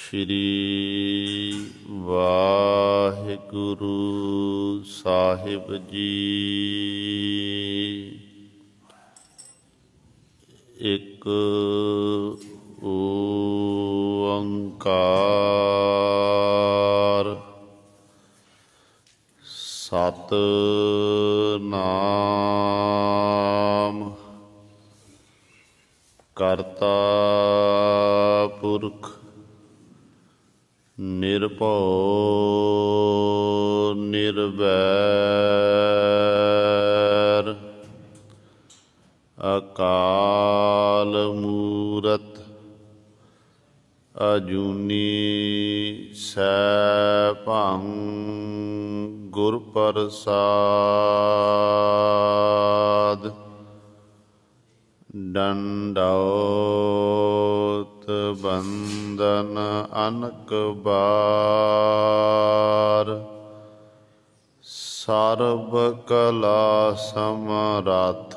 श्री वाहिगुरु साहिब जी। एक ओंकार सतनाम करता पुरख निर्भौ निर्वैर अकाल मूरत अजूनी सैभं गुर प्रसाद। दंडौत बंदन अनक बार। सर्व कला समरथ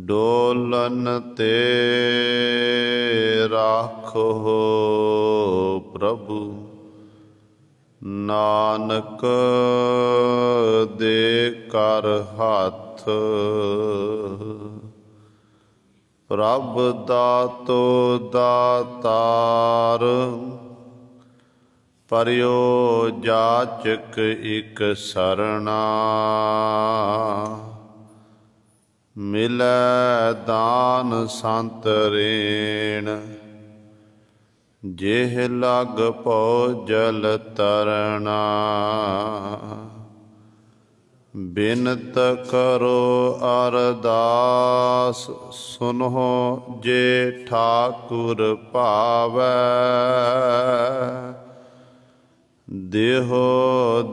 डोलन ते राखो प्रभु। नानक दे कर हाथ प्रभ दातो दातार। परियो जाचक इक सरना मिलै दान संत रेण। जेह लग पौ जल तरना बिनत करो अरदास। सुनो जे ठाकुर पावै देहो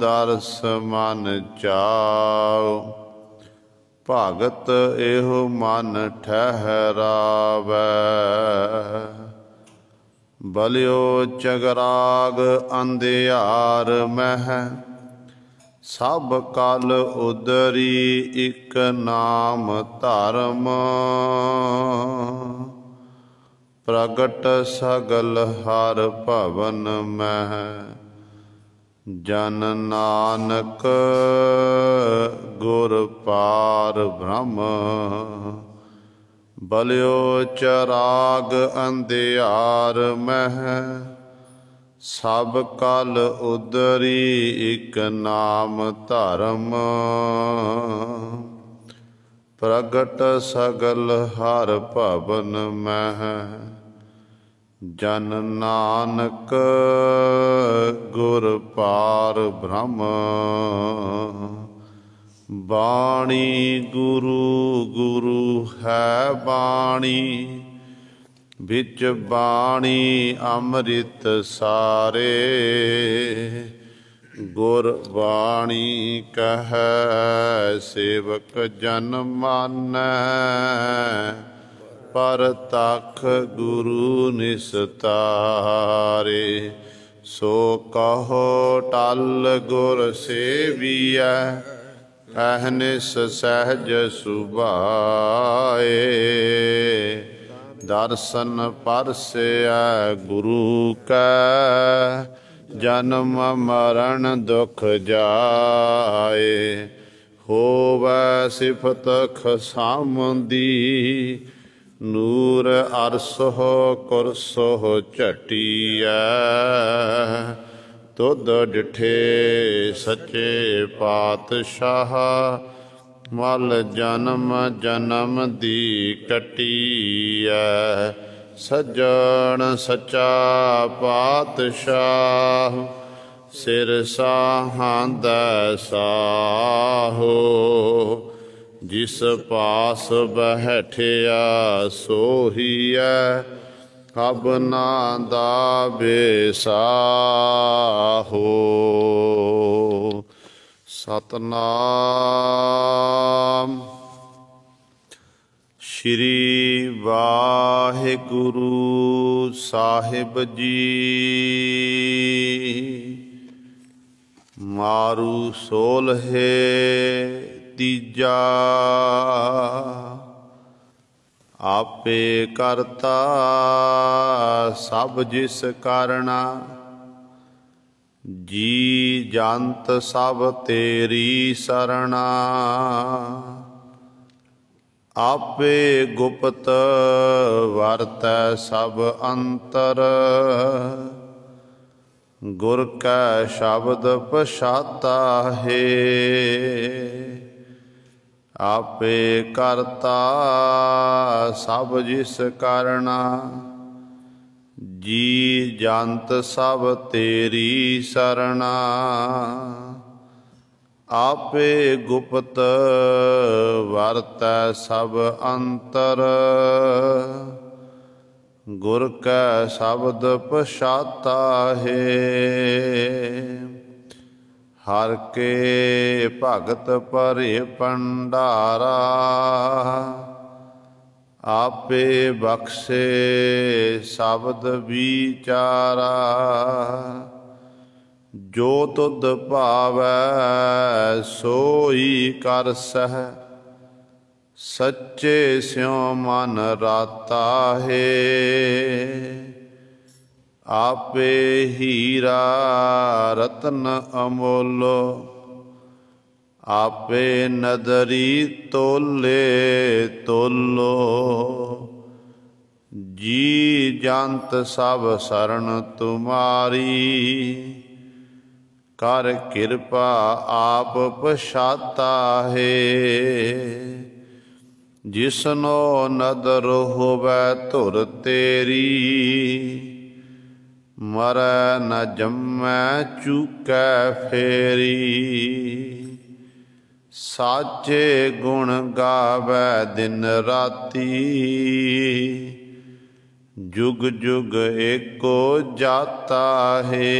दर्श मन चाओ। भगत एहो मन ठहरावै बलियो चगराग अंधियार मह। सब कल उदरी इक नाम धर्म प्रगट सगल हर भवन मह। जन नानक गुर पार ब्रह्म बलियो चराग अंधियार मह। सब कल उदरी इक नाम धर्म प्रगट सगल हर भवन मह। जन नानक गुर पार ब्रह्म बाणी गुरु गुरु है बाणी। बिच बाणी अमृत सारे गुर बाणी कहै सेवक जन मानै। परतख गुरु निस्तारे सो कहो टल गुर सेवियै। अहनिस सहज सुभाए दर्शन परसै गुरु कै। जन्म मरण दुख जाए होवै सिफत खसामदी। नूर अरसो कुरसो झटिया तुध डिठे सच्चे पातशाह। मल जन्म जन्म दी कटिया सज्जन सच्चा पातशाह। सिर साहांदा साहो जिस पास बैठिया सोहिया। अब नादा बेसाहो सतनाम। श्री वाहिगुरु साहिब जी। मारू सोलहे तीजा आपे करता सब जिस कारणा, जी जंत सब तेरी सरना। आपे गुप्त वरतै सब अंतर, गुर कै शब्द पछाता है। आपे करता सब जिस कारणा, जी जंत सब तेरी सरना। आपे गुप्त वरतै सब अंतर, गुर कै शब्द पछाता है। हर के भगत भरे भंडारा, आपे बख्शे शब्द विचारा। जो तुध भावै सोई कर सह, सच्चे स्यों मन राता है। आपे हीरा रतन अमोलो, आपे नदरी तोले तोलो। जी जंत सब शरण तुम्हारी, कर कृपा आप पछाता है। जिसनो नदर होवै धुर तेरी, मरै न जम्मै चूकै फेरी। साचे गुण गावै दिन राती, जुग जुग एको जाता है।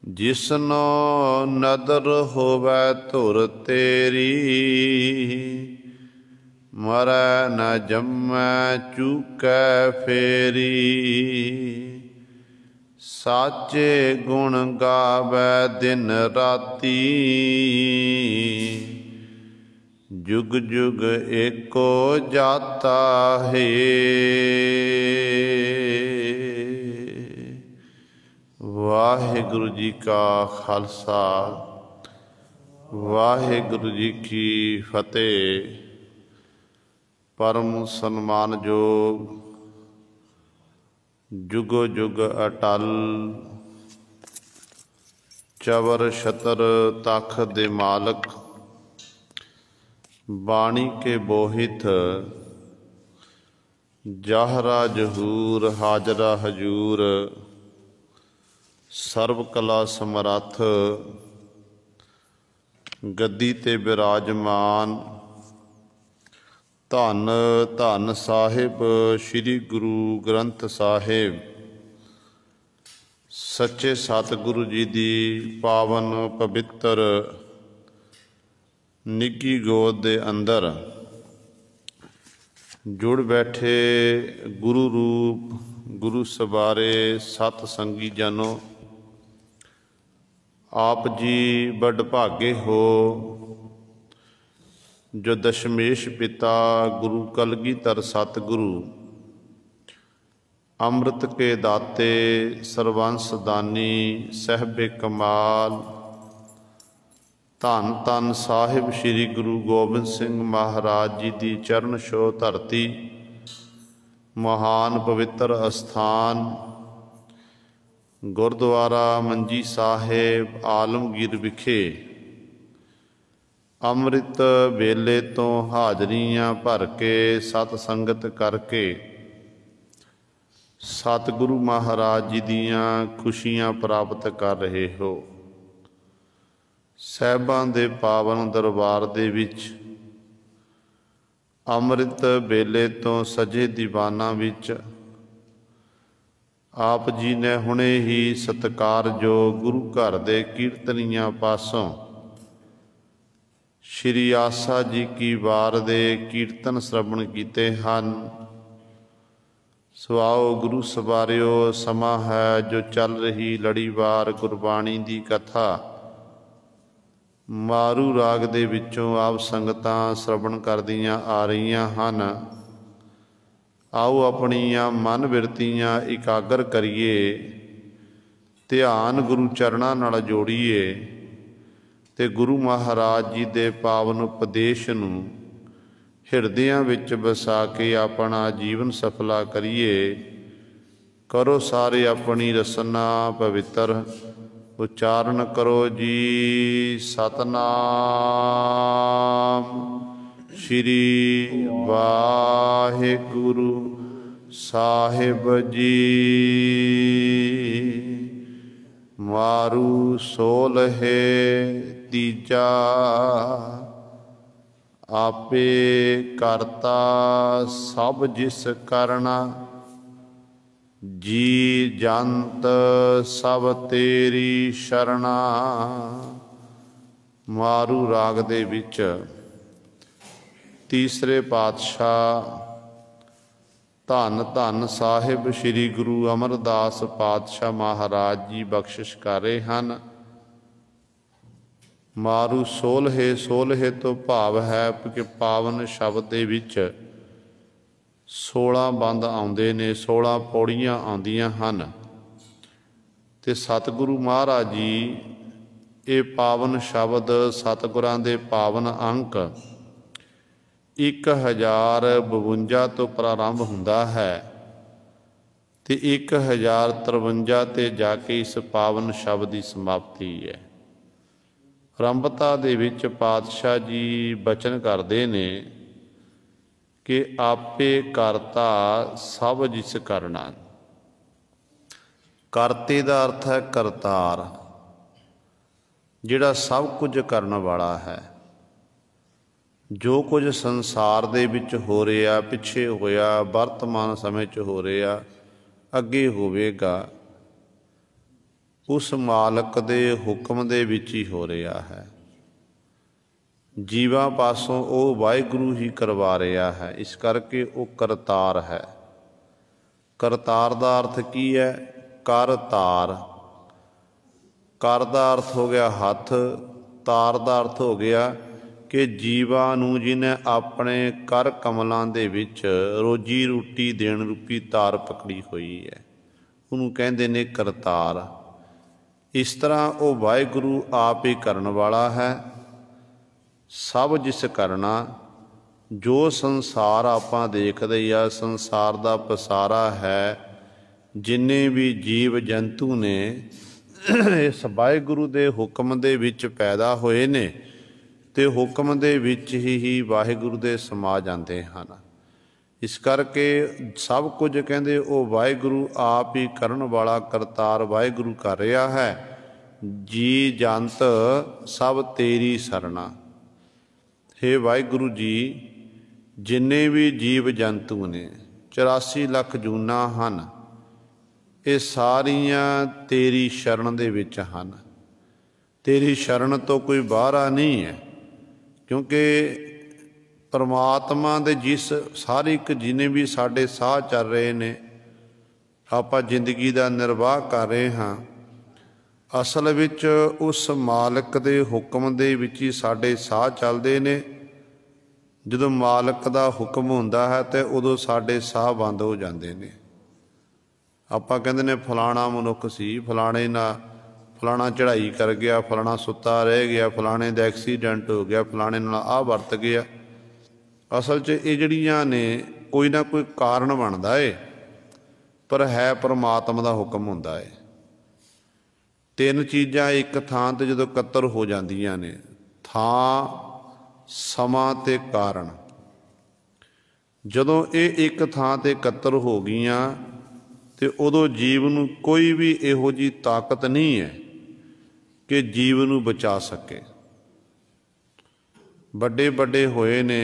जिसनो नदर होवै धुर तेरी, मरै न जम्मै चूकै फेरी। साचे गुण गावै दिन राती, जुग जुग एको जाता है। वाहिगुरु जी का खालसा, वाहिगुरु जी की फतेह। परम सन्मानयोग, जुगो जुग अटल, चवर छतर तख दे मालक, बाणी के बोहित, जाहरा जहूर हाजरा हजूर। सर्व कला समरथ, गद्दी ते विराजमान। धन धन साहिब श्री गुरु ग्रंथ साहिब, सच्चे सतगुरु जी दी पावन पवित्र निੱਘੀ गोद दे अंदर जुड़ बैठे गुरु रूप गुरु सवारे सत संगी जनो। आप जी बड़ भागे हो, जो दशमेश पिता गुरु कलगीधर सतगुरु, अमृत के दाते सर्वंस दानी सहबे कमाल। धन धन साहिब श्री गुरु गोबिंद सिंह महाराज जी की चरण छो धरती, महान पवित्र अस्थान गुरुद्वारा मंजी साहेब आलमगीर विखे अमृत वेले तो हाजरियां भर के सत संगत करके सतगुरु महाराज जी दियां खुशियां प्राप्त कर रहे हो। साहिबां दे पावन दरबार दे विच अमृत वेले तो सजे दीवाना विच आप जी ने हुणे ही सत्कार जो गुरु घर दे कीर्तनियां पासों श्री आसा जी की वार दे कीर्तन श्रवण कीते हन। सुआओ गुरु सवारियो, समा है जो चल रही लड़ीवार गुरबाणी दी कथा। ਮਾਰੂ ਰਾਗ ਦੇ ਵਿੱਚੋਂ ਆਪ ਸੰਗਤਾਂ ਸ਼ਰਵਣ ਕਰਦੀਆਂ ਆ ਰਹੀਆਂ ਹਨ। ਆਓ ਆਪਣੀਆਂ ਮਨ ਬਿਰਤੀਆਂ ਇਕਾਗਰ ਕਰੀਏ, ਧਿਆਨ ਗੁਰੂ ਚਰਨਾਂ ਨਾਲ ਜੋੜੀਏ ਤੇ ਗੁਰੂ ਮਹਾਰਾਜ ਜੀ ਦੇ ਪਾਵਨ ਉਪਦੇਸ਼ ਨੂੰ ਹਿਰਦਿਆਂ ਵਿੱਚ ਵਸਾ ਕੇ ਆਪਣਾ ਜੀਵਨ ਸਫਲਾ ਕਰੀਏ। ਕਰੋ ਸਾਰੇ ਆਪਣੀ ਰਸਨਾ ਪਵਿੱਤਰ, ਉਚਾਰਨ ਕਰੋ ਜੀ ਸਤਨਾਮ ਸ਼੍ਰੀ ਵਾਹਿਗੁਰੂ ਸਾਹਿਬ ਜੀ। ਮਾਰੂ ਸੋਲਹੇ ਤੀਜਾ, ਆਪੇ ਕਰਤਾ ਸਭ ਜਿਸ ਕਰਨਾ, ਜੀ ਜੰਤ ਸਭ ਤੇਰੀ ਸ਼ਰਣਾ। ਮਾਰੂ ਰਾਗ ਦੇ ਵਿੱਚ ਤੀਸਰੇ ਪਾਤਸ਼ਾਹ ਧੰਨ ਧੰਨ ਸਾਹਿਬ ਸ੍ਰੀ ਗੁਰੂ ਅਮਰਦਾਸ ਪਾਤਸ਼ਾਹ ਮਹਾਰਾਜ ਜੀ ਬਖਸ਼ਿਸ਼ ਕਰ ਰਹੇ ਹਨ। ਮਾਰੂ ਸੋਲਹੇ, ਸੋਲਹੇ ਤੋਂ ਭਾਵ ਹੈ ਕਿ ਪਾਵਨ ਸ਼ਬਦ ਦੇ ਵਿੱਚ 16 ਬੰਦ ਆਉਂਦੇ ਨੇ, 16 ਪੌੜੀਆਂ ਆਉਂਦੀਆਂ ਹਨ ਤੇ ਸਤਿਗੁਰੂ ਮਹਾਰਾਜ ਜੀ ਇਹ ਪਾਵਨ ਸ਼ਬਦ ਸਤਿਗੁਰਾਂ ਦੇ ਪਾਵਨ ਅੰਕ 1052 ਤੋਂ ਪ੍ਰਾਰੰਭ ਹੁੰਦਾ ਹੈ ਤੇ 1053 ਤੇ ਜਾ ਕੇ ਇਸ ਪਾਵਨ ਸ਼ਬਦ ਦੀ ਸਮਾਪਤੀ ਹੈ। ਆਰੰਭਤਾ ਦੇ ਵਿੱਚ ਪਾਤਸ਼ਾਹ ਜੀ ਬਚਨ ਕਰਦੇ ਨੇ ਕਿ ਆਪੇ ਕਰਤਾ ਸਭ ਜਿਸ ਕਰਨਾ। ਕਰਤੇ ਦਾ ਅਰਥ ਹੈ ਕਰਤਾਰ, ਜਿਹੜਾ ਸਭ ਕੁਝ ਕਰਨ ਵਾਲਾ ਹੈ। ਜੋ ਕੁਝ ਸੰਸਾਰ ਦੇ ਵਿੱਚ ਹੋ ਰਿਹਾ, ਪਿੱਛੇ ਹੋਇਆ, ਵਰਤਮਾਨ ਸਮੇਂ 'ਚ ਹੋ ਰਿਹਾ, ਅੱਗੇ ਹੋਵੇਗਾ, ਉਸ ਮਾਲਕ ਦੇ ਹੁਕਮ ਦੇ ਵਿੱਚ ਹੀ ਹੋ ਰਿਹਾ ਹੈ। ਜੀਵਾਂ ਪਾਸੋਂ ਉਹ ਵਾਹਿਗੁਰੂ ਹੀ ਕਰਵਾ ਰਿਹਾ ਹੈ, ਇਸ ਕਰਕੇ ਉਹ ਕਰਤਾਰ ਹੈ। ਕਰਤਾਰ ਦਾ ਅਰਥ ਕੀ ਹੈ? ਕਰਤਾਰ। ਕਰ ਦਾ ਅਰਥ ਹੋ ਗਿਆ ਹੱਥ, ਤਾਰ ਦਾ ਅਰਥ ਹੋ ਗਿਆ ਕਿ ਜੀਵਾਂ ਨੂੰ ਜਿਹਨੇ ਆਪਣੇ ਕਰ ਕਮਲਾਂ ਦੇ ਵਿੱਚ ਰੋਜੀ ਰੋਟੀ ਦੇਣ ਰੂਪੀ ਤਾਰ ਪਕੜੀ ਹੋਈ ਹੈ, ਉਹਨੂੰ ਕਹਿੰਦੇ ਨੇ ਕਰਤਾਰ। ਇਸ ਤਰ੍ਹਾਂ ਉਹ ਵਾਹਿਗੁਰੂ ਆਪ ਹੀ ਕਰਨ ਵਾਲਾ ਹੈ। ਸਭ ਜਿਸ ਕਰਨਾ, ਜੋ ਸੰਸਾਰ ਆਪਾਂ ਦੇਖਦੇ ਆ, ਸੰਸਾਰ ਦਾ ਪਸਾਰਾ ਹੈ, ਜਿੰਨੇ ਵੀ ਜੀਵ ਜੰਤੂ ਨੇ ਇਸ ਵਾਹਿਗੁਰੂ ਦੇ ਹੁਕਮ ਦੇ ਵਿੱਚ ਪੈਦਾ ਹੋਏ ਨੇ ਤੇ ਹੁਕਮ ਦੇ ਵਿੱਚ ਹੀ ਵਾਹਿਗੁਰੂ ਦੇ ਸਮਾ ਜਾਂਦੇ ਹਨ। ਇਸ ਕਰਕੇ ਸਭ ਕੁਝ ਕਹਿੰਦੇ ਉਹ ਵਾਹਿਗੁਰੂ ਆਪ ਹੀ ਕਰਨ ਵਾਲਾ ਕਰਤਾਰ ਵਾਹਿਗੁਰੂ ਕਰ ਰਿਹਾ ਹੈ। ਜੀ ਜੰਤ ਸਭ ਤੇਰੀ ਸਰਣਾ। ਹੇ ਵਾਹਿਗੁਰੂ ਜੀ, ਜਿੰਨੇ ਵੀ ਜੀਵ ਜੰਤੂ ਨੇ, 84 ਲੱਖ ਜੂਨਾਂ ਹਨ, ਇਹ ਸਾਰੀਆਂ ਤੇਰੀ ਸ਼ਰਨ ਦੇ ਵਿੱਚ ਹਨ। ਤੇਰੀ ਸ਼ਰਨ ਤੋਂ ਕੋਈ ਬਾਹਰਾ ਨਹੀਂ ਹੈ, ਕਿਉਂਕਿ ਪਰਮਾਤਮਾ ਦੇ ਜਿਸ ਸਾਰੇ ਇੱਕ ਜਿੰਨੇ ਵੀ ਸਾਡੇ ਸਾਹ ਚੱਲ ਰਹੇ ਨੇ, ਆਪਾਂ ਜ਼ਿੰਦਗੀ ਦਾ ਨਿਰਵਾਹ ਕਰ ਰਹੇ ਹਾਂ, ਅਸਲ ਵਿੱਚ ਉਸ ਮਾਲਕ ਦੇ ਹੁਕਮ ਦੇ ਵਿੱਚ ਹੀ ਸਾਡੇ ਸਾਹ ਚੱਲਦੇ ਨੇ। ਜਦੋਂ ਮਾਲਕ ਦਾ ਹੁਕਮ ਹੁੰਦਾ ਹੈ ਤੇ ਉਦੋਂ ਸਾਡੇ ਸਾਹ ਬੰਦ ਹੋ ਜਾਂਦੇ ਨੇ। ਆਪਾਂ ਕਹਿੰਦੇ ਨੇ ਫਲਾਣਾ ਮਨੁੱਖ ਸੀ, ਫਲਾਣਾ ਚੜ੍ਹਾਈ ਕਰ ਗਿਆ, ਫਲਾਣਾ ਸੁੱਤਾ ਰਹਿ ਗਿਆ, ਫਲਾਣੇ ਦਾ ਐਕਸੀਡੈਂਟ ਹੋ ਗਿਆ, ਫਲਾਣੇ ਨਾਲ ਆਹ ਵਰਤ ਗਿਆ। ਅਸਲ 'ਚ ਇਹ ਜਿਹੜੀਆਂ ਨੇ ਕੋਈ ਨਾ ਕੋਈ ਕਾਰਨ ਬਣਦਾ ਏ, ਪਰ ਹੈ ਪਰਮਾਤਮਾ ਦਾ ਹੁਕਮ ਹੁੰਦਾ ਏ। ਤਿੰਨ ਚੀਜ਼ਾਂ ਇੱਕ ਥਾਂ ਤੇ ਜਦੋਂ ਇਕੱਤਰ ਹੋ ਜਾਂਦੀਆਂ ਨੇ, ਥਾਂ, ਸਮਾਂ ਤੇ ਕਾਰਨ, ਜਦੋਂ ਇਹ ਇੱਕ ਥਾਂ ਤੇ ਇਕੱਤਰ ਹੋ ਗਈਆਂ ਤੇ ਉਦੋਂ ਜੀਵ ਨੂੰ ਕੋਈ ਵੀ ਇਹੋ ਜਿਹੀ ਤਾਕਤ ਨਹੀਂ ਹੈ ਕਿ ਜੀਵ ਨੂੰ ਬਚਾ ਸਕੇ। ਵੱਡੇ ਵੱਡੇ ਹੋਏ ਨੇ